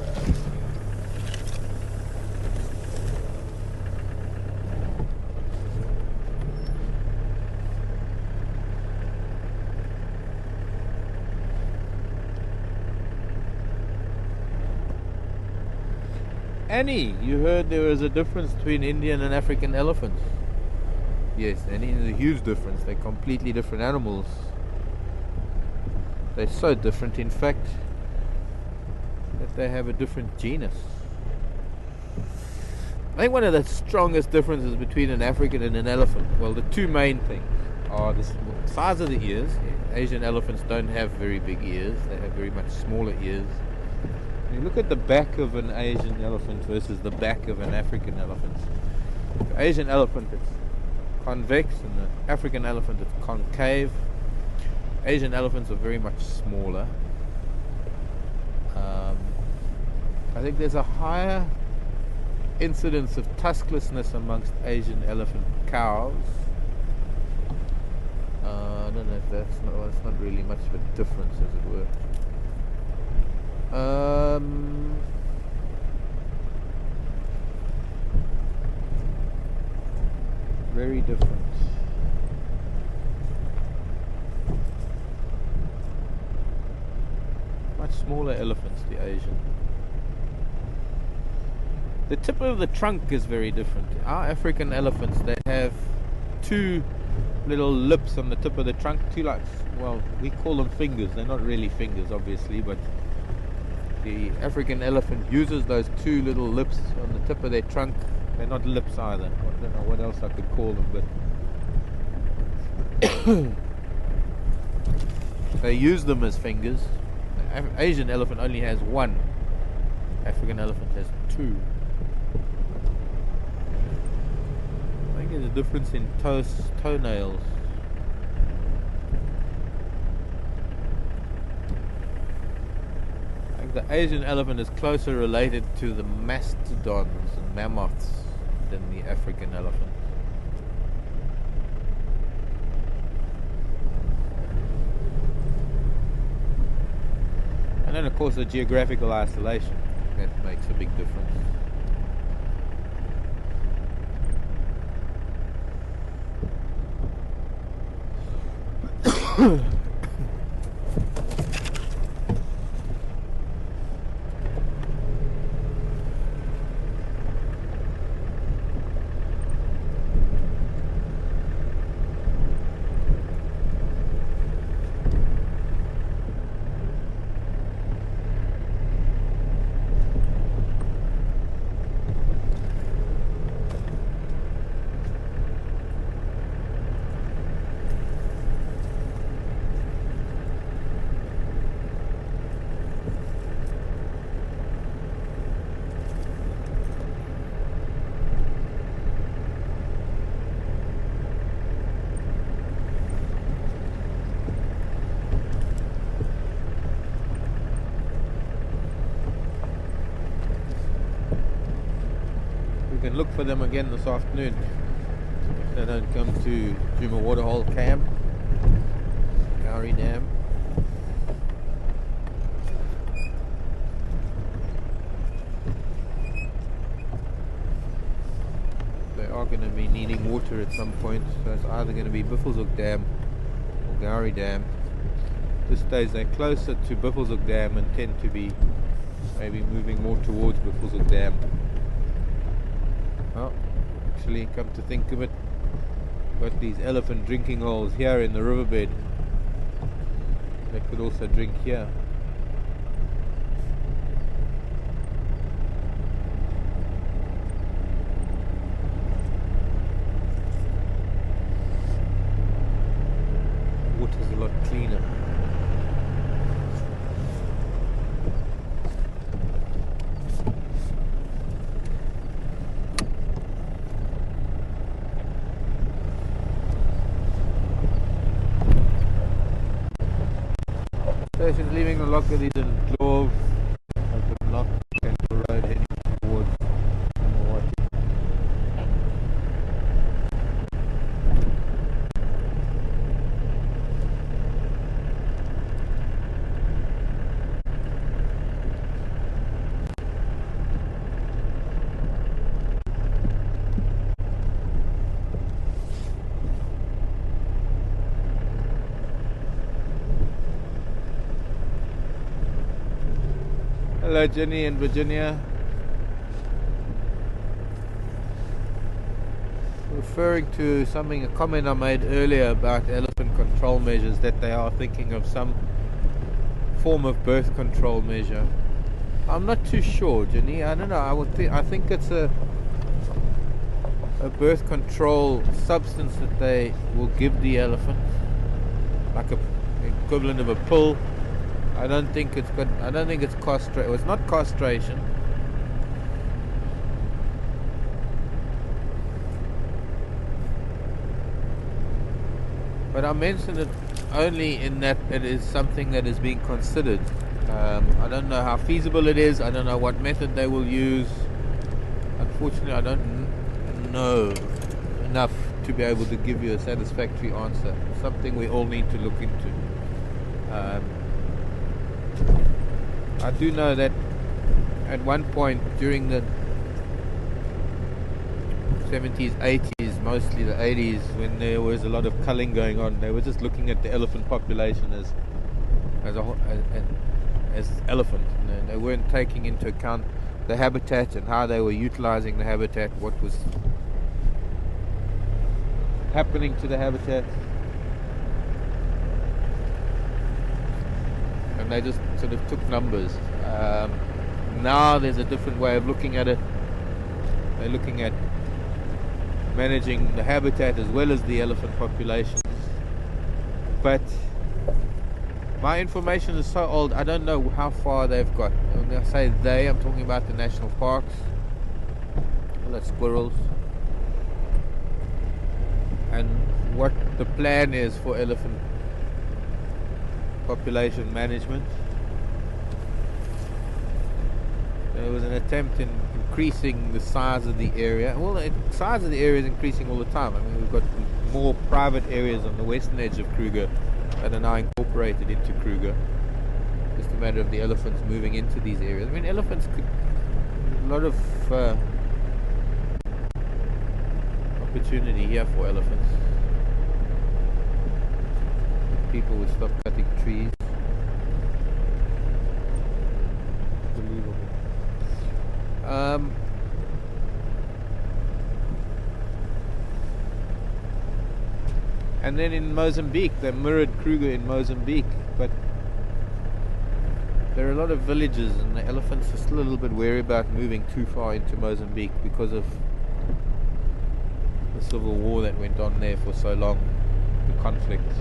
Annie, you heard there was a difference between Indian and African elephants. Yes, Annie, there's a huge difference. They're completely different animals. They're so different, in fact, that they have a different genus. I think one of the strongest differences between an African and an elephant, well, the two main things are the size of the ears. Asian elephants don't have very big ears. They have very much smaller ears. When you look at the back of an Asian elephant versus the back of an African elephant, the Asian elephant is convex and the African elephant is concave. Asian elephants are very much smaller. I think there's a higher incidence of tusklessness amongst Asian elephant cows. I don't know if that's not really much of a difference, as it were. Very different. Much smaller elephants, the Asian. The tip of the trunk is very different. Our African elephants, they have two little lips on the tip of the trunk, two, like, well, we call them fingers. They're not really fingers, obviously, but the African elephant uses those two little lips on the tip of their trunk. They're not lips either. I don't know what else I could call them, but they use them as fingers. The Asian elephant only has one. African elephant has two. I think there's a difference in toenails. I think the Asian elephant is closer related to the mastodons and mammoths than the African elephant. And then of course the geographical isolation, that makes a big difference. We can look for them again this afternoon if they don't come to Djuma Waterhole Camp, Gowrie Dam. They are going to be needing water at some point, so it's either going to be Buffelshoek Dam or Gowrie Dam. This days they're closer to Buffelshoek Dam and tend to be maybe moving more towards Buffelshoek Dam. Well, actually, come to think of it, got these elephant drinking holes here in the riverbed. They could also drink here. Water's a lot cleaner. Station's leaving the Lockerbie and Glove, open lock, Central Road heading towards Milwaukee. Hello Jenny and Virginia. Referring to a comment I made earlier about elephant control measures, that they are thinking of some form of birth control measure. I'm not too sure, Jenny. I don't know. I think it's a birth control substance that they will give the elephant, like a equivalent of a pill. I don't think it's castration. It's not castration. But I mentioned it only in that it is something that is being considered. I don't know how feasible it is. I don't know what method they will use. Unfortunately, I don't know enough to be able to give you a satisfactory answer. Something we all need to look into. I do know that at one point during the 70s, 80s, mostly the 80s, when there was a lot of culling going on, they were just looking at the elephant population as elephant. And they weren't taking into account the habitat and how they were utilizing the habitat, what was happening to the habitat. And they just sort of took numbers. Now there's a different way of looking at it. They're looking at managing the habitat as well as the elephant population. But My information is so old, I don't know how far they've got. When I say they, I'm talking about the national parks. All the squirrels. And what the plan is for elephant population management. There was an attempt in increasing the size of the area. Well, the size of the area is increasing all the time. I mean, we've got more private areas on the western edge of Kruger that are now incorporated into Kruger. Just a matter of the elephants moving into these areas. I mean, elephants could... a lot of opportunity here for elephants. People would stop cutting trees. Unbelievable. And then in Mozambique, they mirrored Kruger in Mozambique, but there are a lot of villages and the elephants are still a little bit wary about moving too far into Mozambique because of the civil war that went on there for so long, the conflict,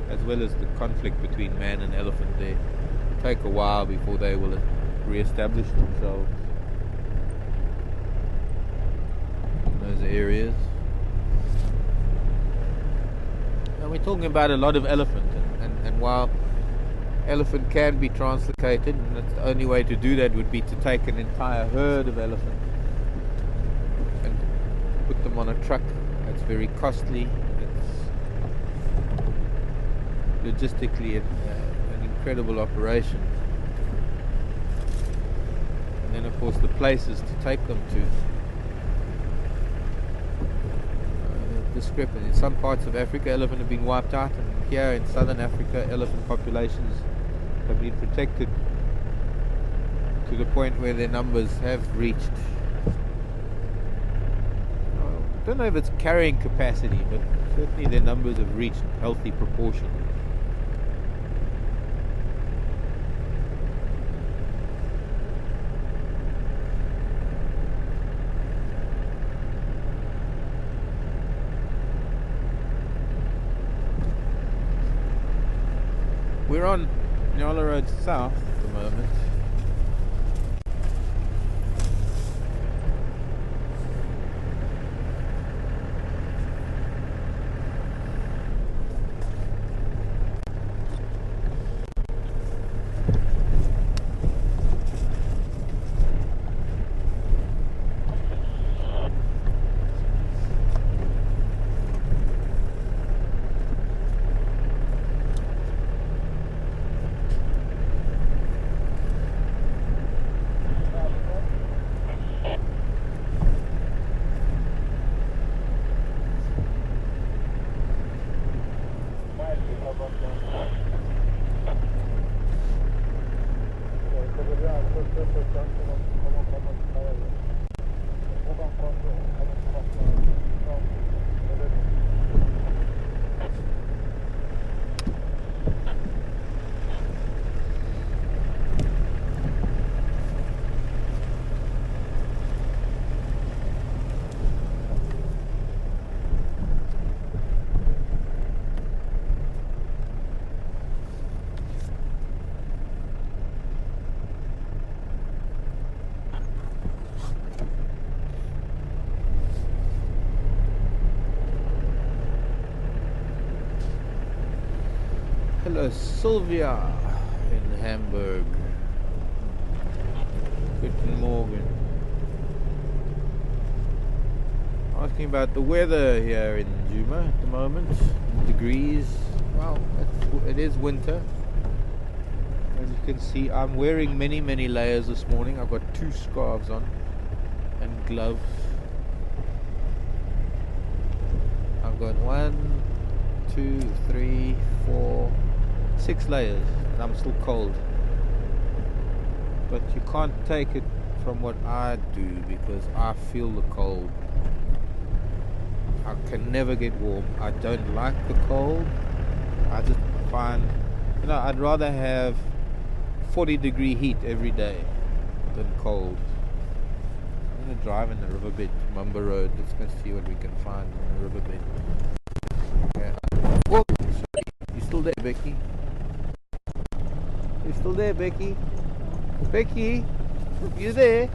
as well as the conflict between man and elephant there. It'll take a while before they will re-establish themselves in those areas. And we're talking about a lot of elephant, and while elephant can be translocated, and that's the only way to do that would be to take an entire herd of elephants and put them on a truck. That's very costly. It's logistically an incredible operation. And then of course the places to take them to. Discrepancy. In some parts of Africa, elephant have been wiped out, and here in southern Africa, elephant populations have been protected to the point where their numbers have reached, I don't know if it's carrying capacity, but certainly their numbers have reached healthy proportion. We're on Nyala Road South at the moment. Hello, Sylvia in Hamburg. Guten Morgen. Asking about the weather here in Djuma at the moment. Degrees. Well, it is winter. As you can see, I'm wearing many layers this morning. I've got 2 scarves on and gloves. I've got 1, 2, 3, 4, 6 layers, and I'm still cold. But you can't take it from what I do, because I feel the cold. I can never get warm. I don't like the cold. I just find, I'd rather have 40-degree heat every day than cold. I'm going to drive in the riverbed, Mumba Road. Let's go see what we can find on the riverbed. Okay. Whoa, sorry. You still there, Becky? You still there, Becky? Becky, you there?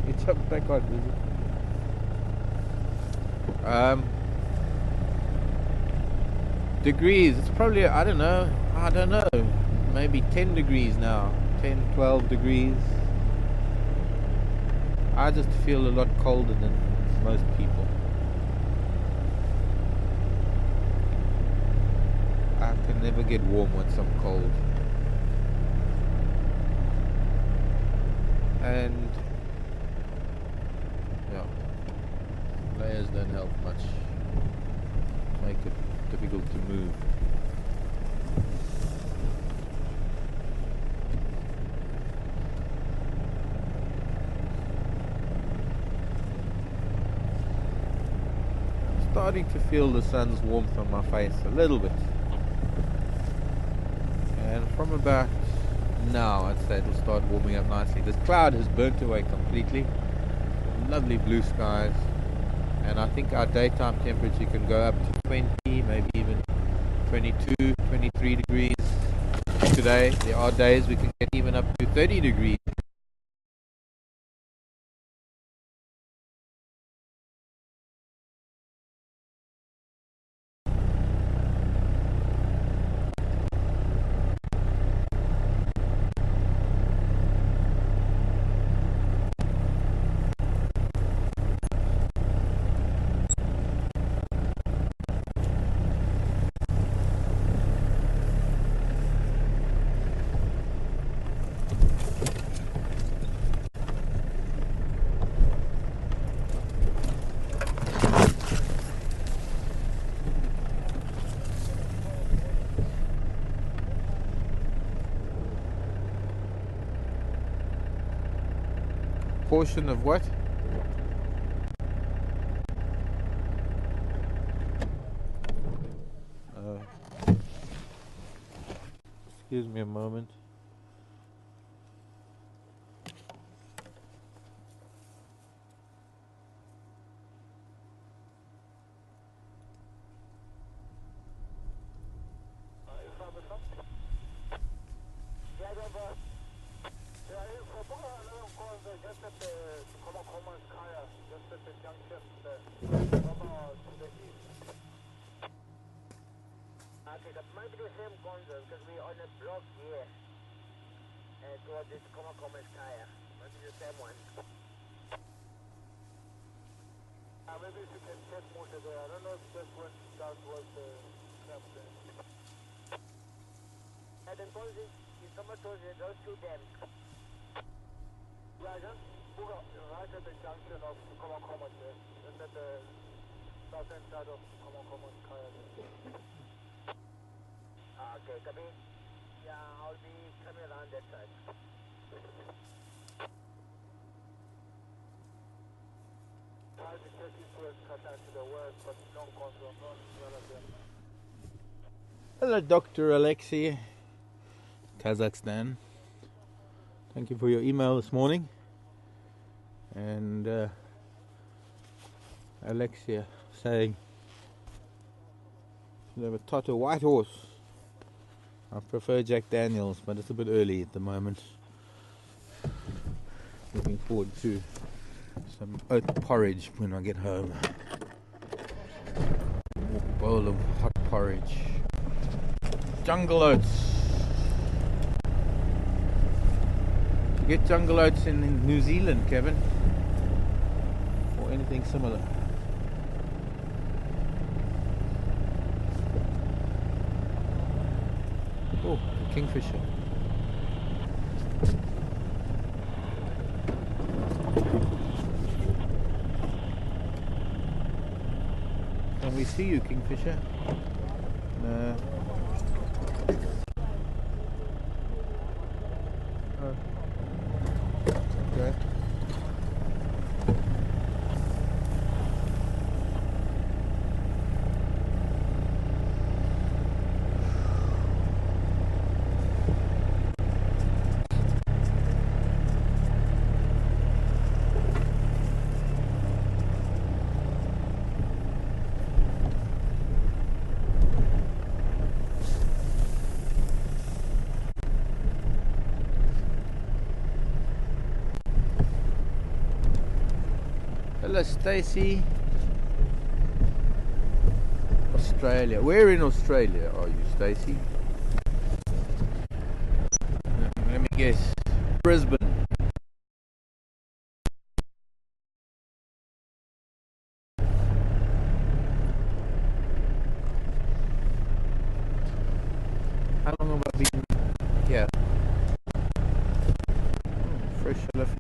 You jumped back on, did you? Degrees, it's probably, I don't know, maybe 10 degrees now, 10, 12 degrees. I just feel a lot colder than most people. I can never get warm once I'm cold. And yeah, layers don't help much. Make it difficult to move. I'm starting to feel the sun's warmth on my face a little bit. And from about now, I'd say it'll start warming up nicely. This cloud has burnt away completely. Lovely blue skies. And I think our daytime temperature can go up to 20, maybe even 22, 23 degrees. Today, there are days we can get even up to 30 degrees. Portion of what? Excuse me a moment. Okay, that might be the same concept because we're on a block here towards this Kaya. Might be the same one. Maybe if you can check most of there. I don't know if this one down towards the camp there. And then probably if someone told you those two dams. Yeah, just move up right at the junction of Koma there. Just at the southern side of Kaya there. Okay, copy. Yeah, I'll be coming around that side. Try to check into it, cut out to the west, but no control, none of them. Hello, Dr. Alexei, Kazakhstan. Thank you for your email this morning. And Alexia saying you have a Toto White Horse. I prefer Jack Daniels, but it's a bit early at the moment. Looking forward to some oat porridge when I get home. A bowl of hot porridge. Jungle oats. You get jungle oats in New Zealand, Kevin? Or anything similar? Oh, a kingfisher. Can we see you, kingfisher? No. Oh. Okay. Hello, Stacy. Australia. Where in Australia are you, Stacy? Let me guess. Brisbane. How long have I been here? Fresh elephant.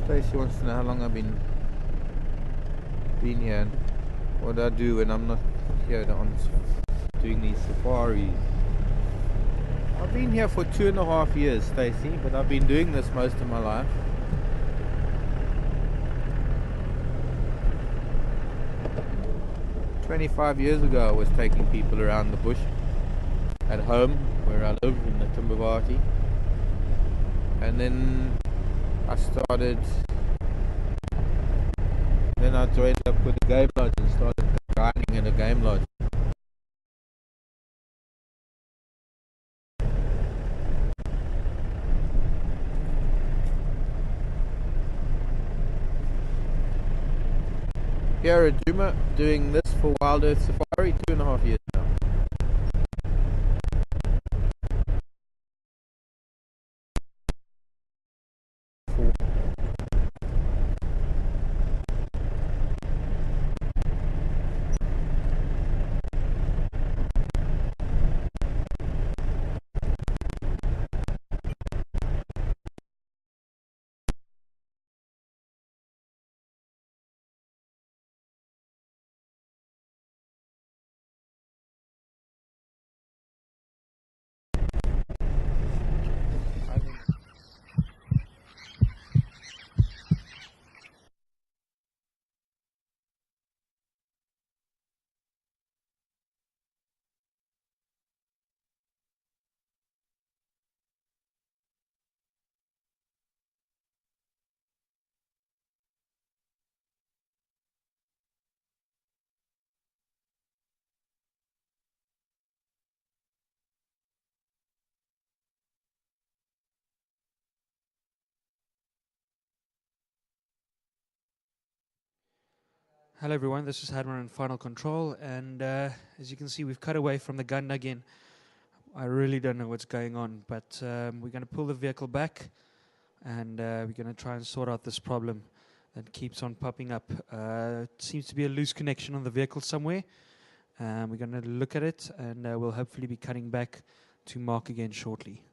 Stacey wants to know how long I've been here and what I do when I'm not here on doing these safaris. I've been here for 2.5 years, Stacey, but I've been doing this most of my life. "25 years ago I was taking people around the bush at home where I live in the Timbavati, and then I joined up with the game lodge and started guiding in a game lodge. Here at Juma, doing this for Wild Earth Safari, 2.5 years now. Hello everyone, this is Hadman in Final Control, and as you can see, we've cut away from the gun again. I really don't know what's going on, but we're going to pull the vehicle back, and we're going to try and sort out this problem that keeps on popping up. It seems to be a loose connection on the vehicle somewhere. We're going to look at it, and we'll hopefully be cutting back to Mark again shortly.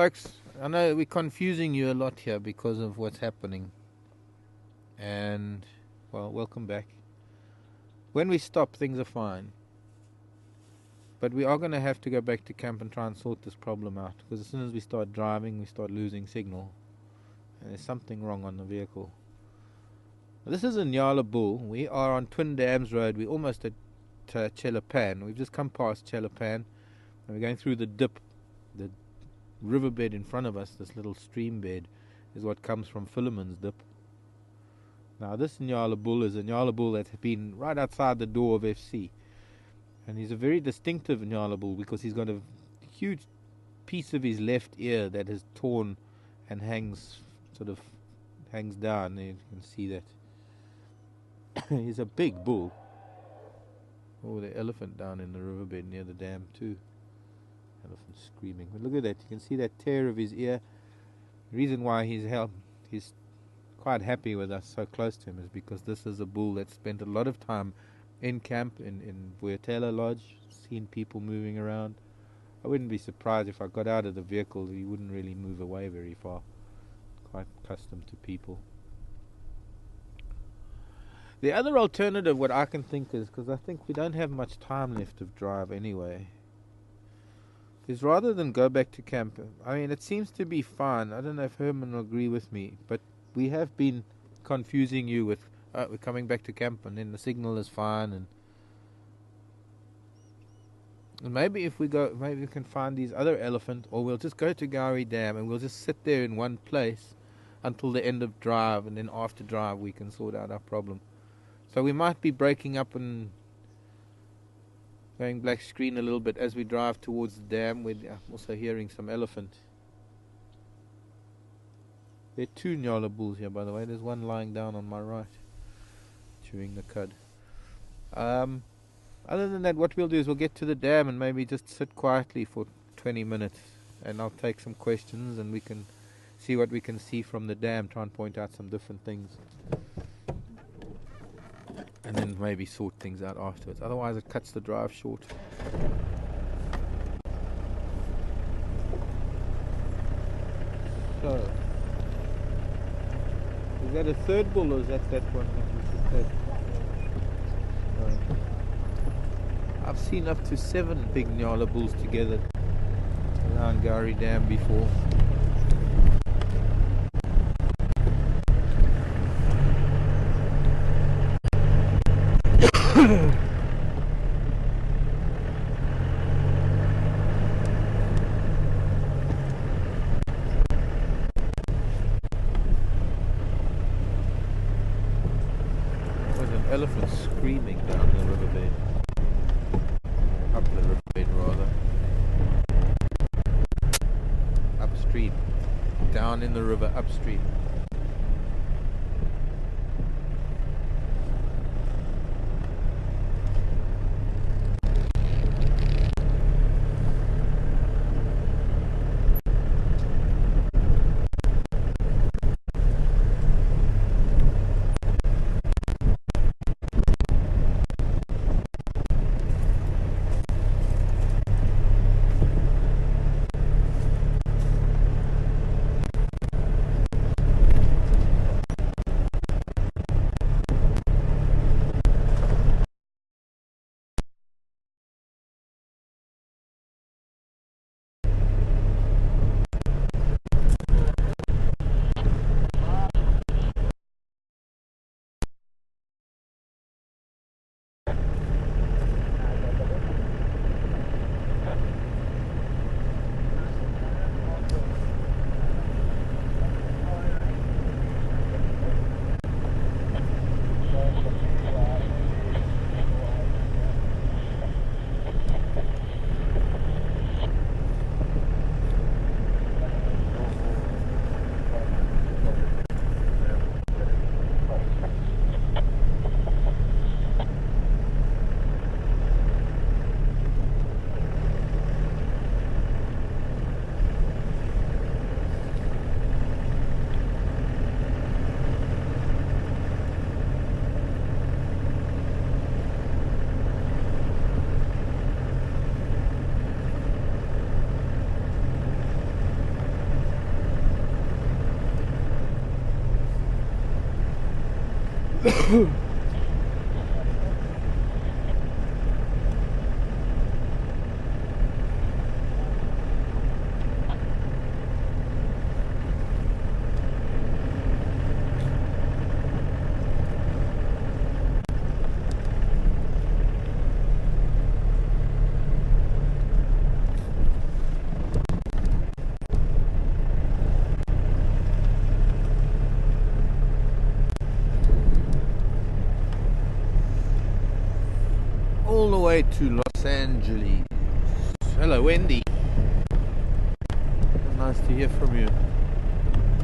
folks, I know we're confusing you a lot here because of what's happening. And, well, welcome back. When we stop, things are fine. But we are going to have to go back to camp and try and sort this problem out. Because as soon as we start driving, we start losing signal. And there's something wrong on the vehicle. This is in Nyala Bull. We are on Twin Dams Road. We're almost at Chelapan. We've just come past Chelapan. And we're going through the dip. The riverbed in front of us, this little stream bed, is what comes from Philemon's Dip. Now this Nyala Bull is a Nyala Bull that's been right outside the door of FC. And he's a very distinctive Nyala Bull because he's got a huge piece of his left ear that is torn and hangs down. You can see that. He's a big bull. Oh, the elephant down in the riverbed near the dam too. Elephant screaming. But look at that. You can see that tear of his ear. The reason why he's quite happy with us so close to him is because this is a bull that spent a lot of time in camp in Vuyatela Lodge, seen people moving around. I wouldn't be surprised if I got out of the vehicle, he wouldn't really move away very far. Quite accustomed to people. The other alternative, what I can think is, because I think we don't have much time left of drive anyway, is rather than go back to camp, I mean, it seems to be fine. I don't know if Herman will agree with me, but we have been confusing you with, we're coming back to camp and then the signal is fine. And maybe if we go, maybe we can find these other elephant, or we'll just go to Gowrie Dam and we'll just sit there in one place until the end of drive, and then after drive we can sort out our problem. So we might be breaking up and going black screen a little bit as we drive towards the dam. We're also hearing some elephant. There are two Nyala bulls here, by the way. There's one lying down on my right, chewing the cud. Other than that, what we'll do is we'll get to the dam and maybe just sit quietly for 20 minutes, and I'll take some questions and we can see what we can see from the dam, try and point out some different things, and then maybe sort things out afterwards. Otherwise it cuts the drive short. So, is that a third bull or is that one that we should take? I've seen up to 7 big Nyala bulls together around Gowrie Dam before. There's an elephant screaming down the riverbed. Up the riverbed rather. Upstream. Down in the river upstream. All the way to Los Angeles. Hello, Wendy. Nice to hear from you.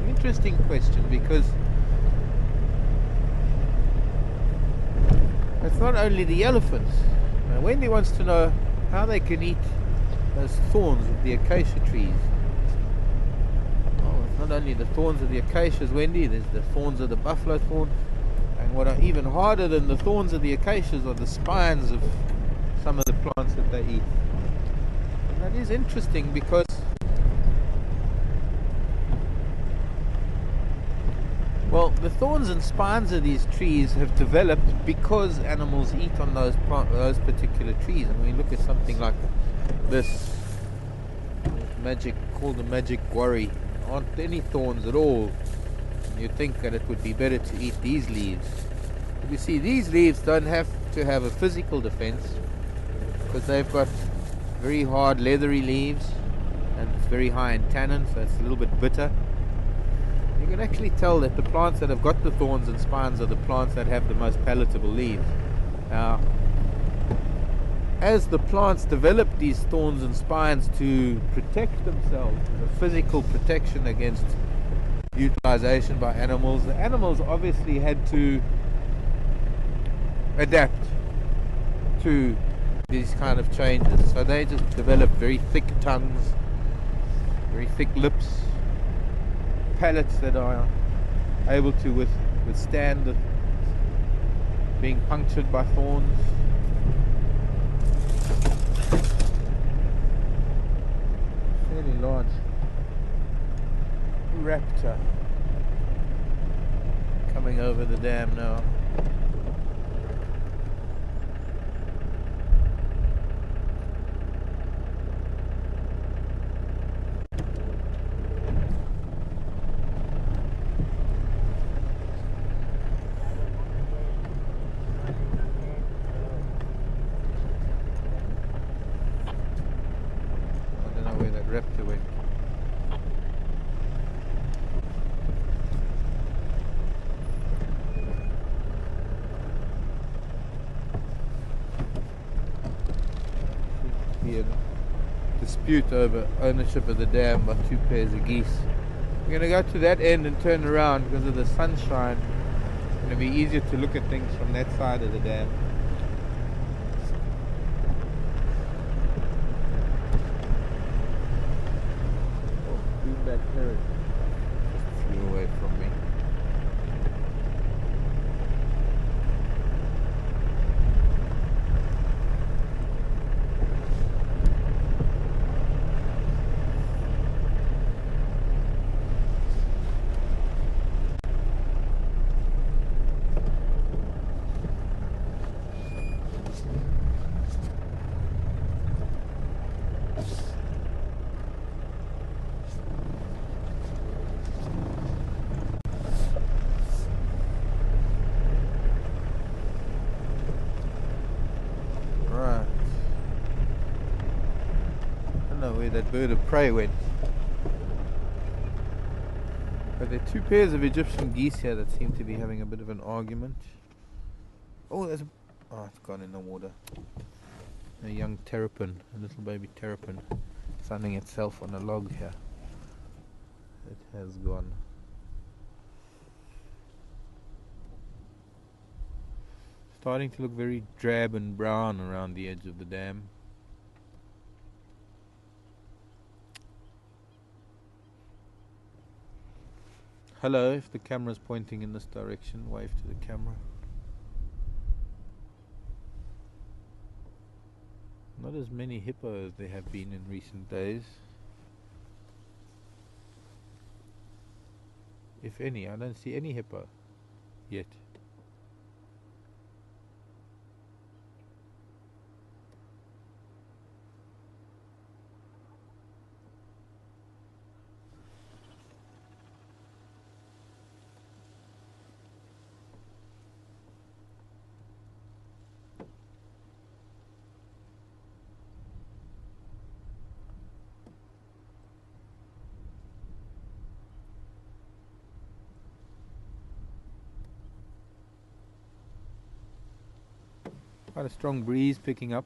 Interesting question, because it's not only the elephants. Now, Wendy wants to know how they can eat those thorns of the acacia trees. Oh, it's not only the thorns of the acacias, Wendy, there's the thorns of the buffalo thorn. And what are even harder than the thorns of the acacias are the spines of some of the plants that they eat. And that is interesting because well, the thorns and spines of these trees have developed because animals eat on those particular trees. And when you look at something like this, called a magic guarri, aren't any thorns at all. You'd think that it would be better to eat these leaves. But you see, these leaves don't have to have a physical defense because they've got very hard leathery leaves and it's very high in tannin, so it's a little bit bitter. You can actually tell that the plants that have got the thorns and spines are the plants that have the most palatable leaves. Now, as the plants develop these thorns and spines to protect themselves, as a physical protection against utilization by animals, the animals obviously had to adapt to these kind of changes. So they just developed very thick tongues, very thick lips, palates that are able to withstand being punctured by thorns. Fairly large raptor coming over the dam now. I don't know where that raptor went. Be a dispute over ownership of the dam by two pairs of geese. We're going to go to that end and turn around because of the sunshine. It's going to be easier to look at things from that side of the dam. Oh, greenback parrot just flew away from me. Right. I don't know where that bird of prey went. But there are two pairs of Egyptian geese here that seem to be having a bit of an argument. Oh, there's a... Oh, it's gone in the water. A young terrapin, a little baby terrapin, sunning itself on a log here. It has gone. Starting to look very drab and brown around the edge of the dam. Hello, if the camera's pointing in this direction, wave to the camera. Not as many hippo as there have been in recent days. If any, I don't see any hippo yet. Quite a strong breeze picking up.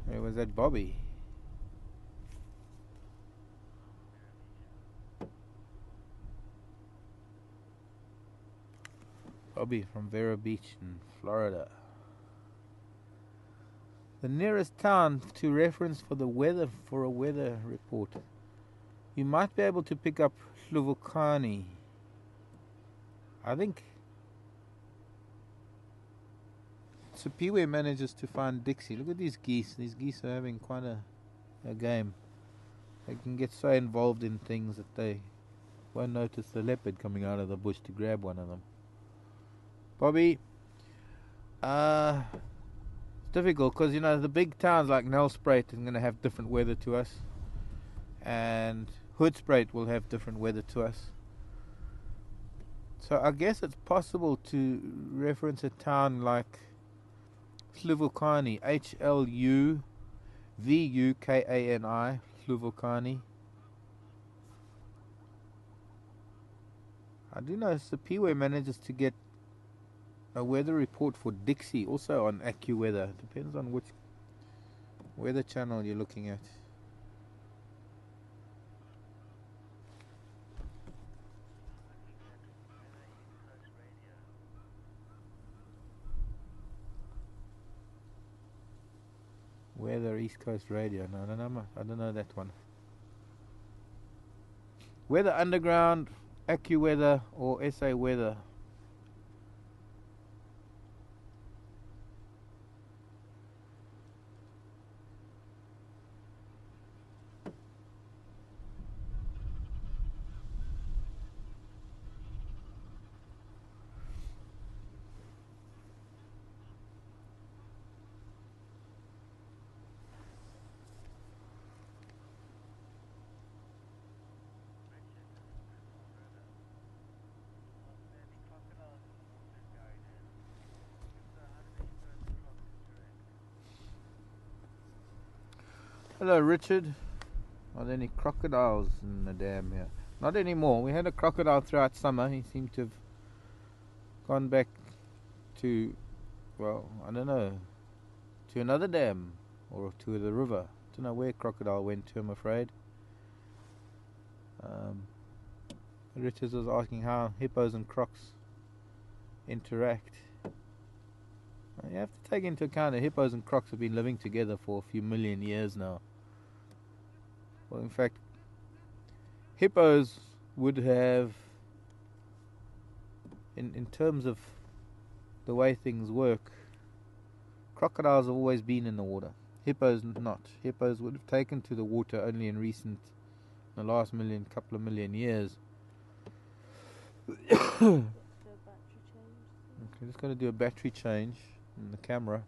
Where was that Bobby? Bobby from Vero Beach in Florida. The nearest town to reference for the weather for a weather report. You might be able to pick up Hluvukani. I think Sipiwe manages to find Dixie. Look at these geese. These geese are having quite a game. They can get so involved in things that they won't notice the leopard coming out of the bush to grab one of them. Bobby, it's difficult because, you know, the big towns like Nelspruit are going to have different weather to us, and Hoedspruit will have different weather to us. So I guess it's possible to reference a town like Hluvukani, Hluvukani, Hluvukani. I do know Sipiwe manages to get a weather report for Dixie, also on AccuWeather. Depends on which weather channel you're looking at. Weather East Coast Radio. No, I don't know that one. Weather Underground, AccuWeather, or SA Weather. Hello, Richard. Are there any crocodiles in the dam here? Not anymore. We had a crocodile throughout summer. He seemed to have gone back to, well, I don't know, to another dam or to the river. I don't know where crocodile went to, I'm afraid. Richard was asking how hippos and crocs interact. You have to take into account that hippos and crocs have been living together for a few million years now. Well, in fact, hippos would have, in terms of the way things work, crocodiles have always been in the water. Hippos not. Hippos would have taken to the water only in the last couple of million years. Okay, just going to do a battery change in the camera.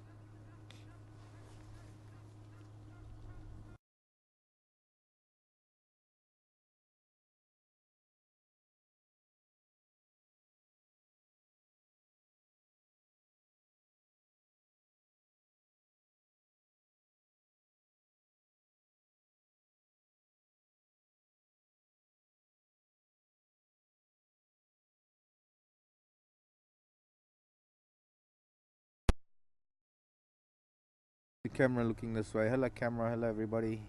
The camera looking this way. Hello camera, hello everybody.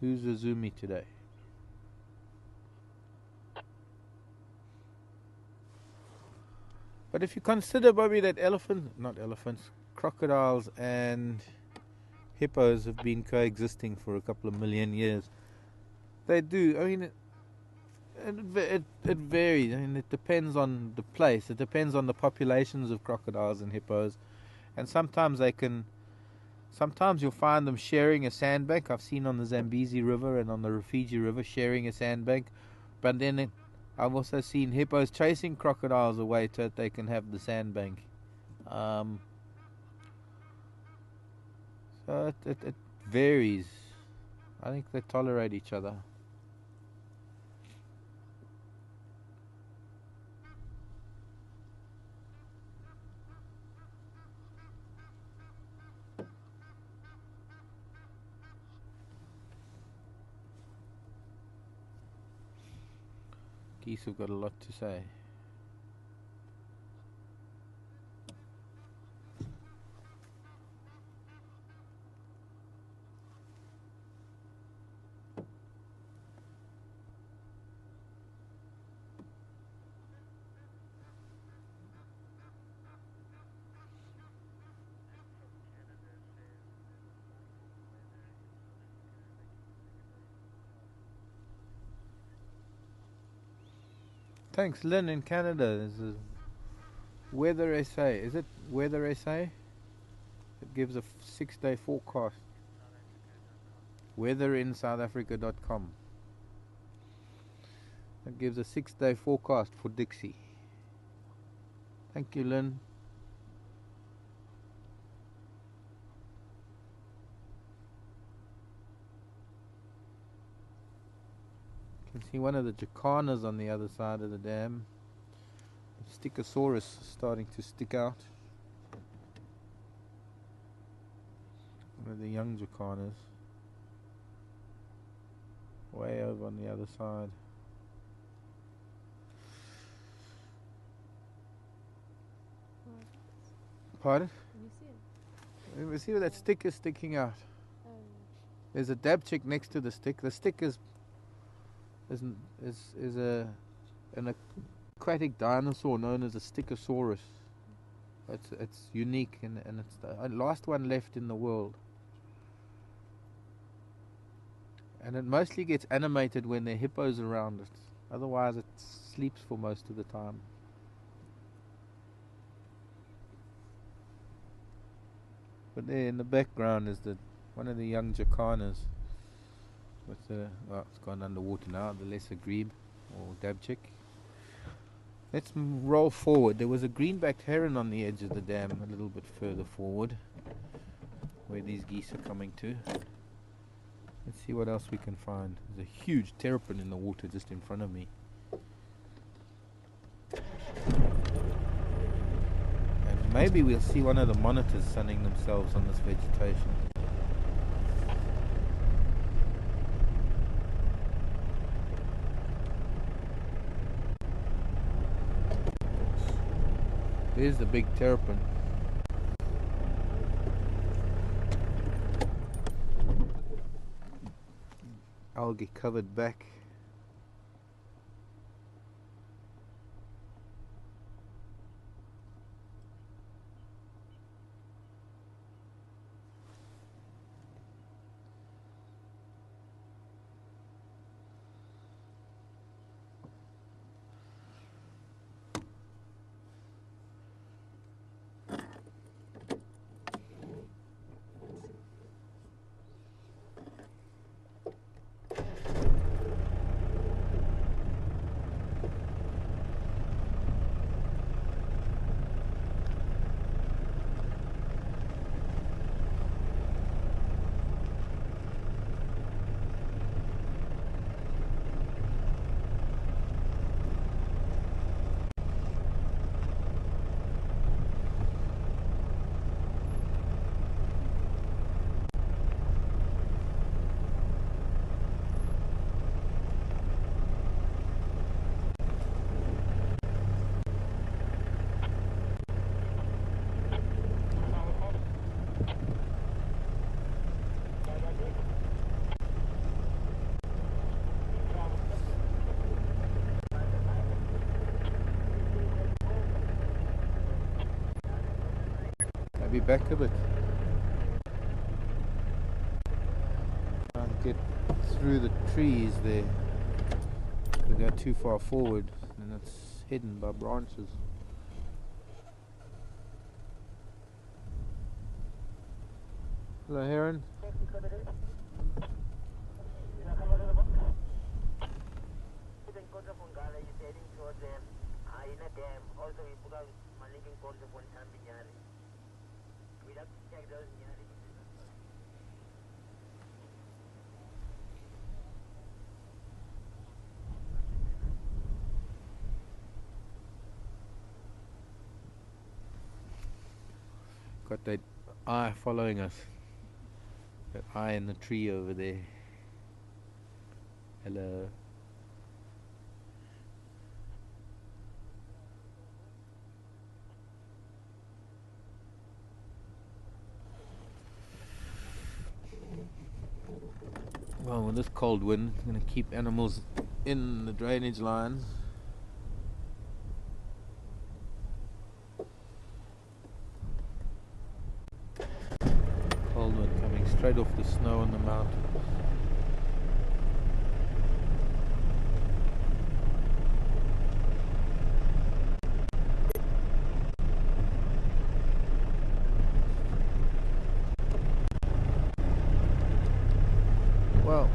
Who's Azumi today? But if you consider, Bobby, that crocodiles and hippos have been coexisting for a couple of million years. They do. I mean, it varies. I mean, it depends on the place. It depends on the populations of crocodiles and hippos, and sometimes you'll find them sharing a sandbank. I've seen on the Zambezi River and on the Rufiji River sharing a sandbank, but then I've also seen hippos chasing crocodiles away so that they can have the sandbank. So it varies. I think they tolerate each other. Geese have got a lot to say. Thanks, Lynn in Canada. There's a weather essay. Is it weather essay? It gives a 6-day forecast. Weatherinsouthafrica.com. It gives a 6-day forecast for Dixie. Thank you, Lynn. You can see one of the jacanas on the other side of the dam. The Stichosaurus starting to stick out. One of the young jacanas. Way over on the other side. Pardon? Can you see it? You see where that stick is sticking out? Oh, There's a dabchick next to the stick. The stick is an aquatic dinosaur known as a Stichosaurus. It's unique and it's the last one left in the world. And it mostly gets animated when there are hippos around it. Otherwise it sleeps for most of the time. But there in the background is one of the young jacanas with the, well, it's gone underwater now, the lesser grebe or dabchick. Let's roll forward. There was a green-backed heron on the edge of the dam a little bit further forward where these geese are coming to. Let's see what else we can find. There's a huge terrapin in the water just in front of me. And maybe we'll see one of the monitors sunning themselves on this vegetation. There's the big terrapin. Algae covered back. Be back a bit. Can't get through the trees there. We go too far forward and it's hidden by branches. Hello, heron. got that eye following us. That eye in the tree over there. Hello. Well, with this cold wind, it's going to keep animals in the drainage lines. Cold wind coming straight off the snow on the mountain. Well,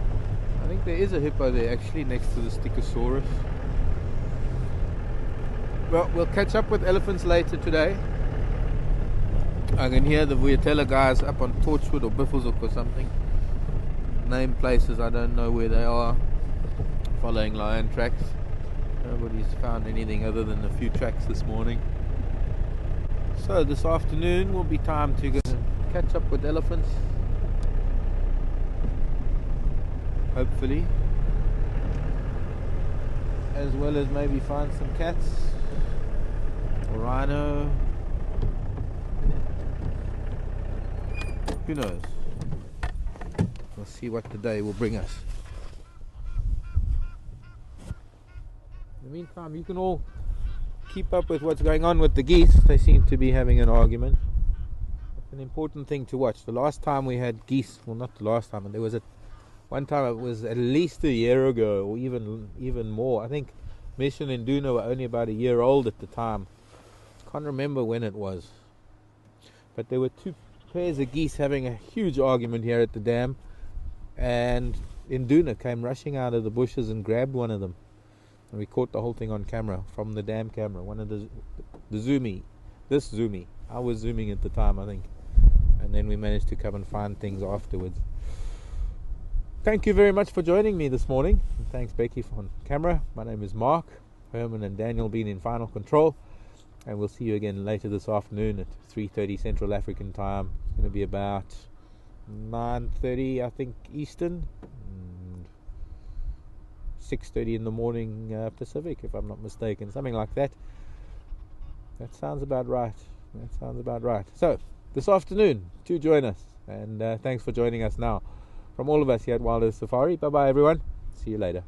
I think there is a hippo there actually next to the Stichosaurus. Well, we'll catch up with elephants later today. I can hear the Vuyatela guys up on Torchwood or Buffelshoek or something. Name places, I don't know where they are. Following lion tracks. Nobody's found anything other than a few tracks this morning. So this afternoon will be time to go and catch up with elephants. Hopefully. As well as maybe find some cats. Or rhino. Who knows? We'll see what the day will bring us. In the meantime, you can all keep up with what's going on with the geese. They seem to be having an argument. It's an important thing to watch. The last time we had geese, well, not the last time, but there was one time, it was at least a year ago, or even more. I think Mission and Duna were only about a year old at the time. Can't remember when it was. But there were two pairs of geese having a huge argument here at the dam, and Induna came rushing out of the bushes and grabbed one of them, and we caught the whole thing on camera from the dam camera. One of the Zoomy, this Zoomy. I was zooming at the time, I think, and then we managed to come and find things afterwards. Thank you very much for joining me this morning, and thanks Becky on camera. My name is Mark. Herman and Daniel been in final control, and we'll see you again later this afternoon at 3:30 Central African time. It's going to be about 9:30, I think, Eastern, and 6:30 in the morning Pacific, if I'm not mistaken, something like that. That sounds about right. So, this afternoon, do join us, and thanks for joining us now. From all of us here at Wilder Safari, bye-bye everyone. See you later.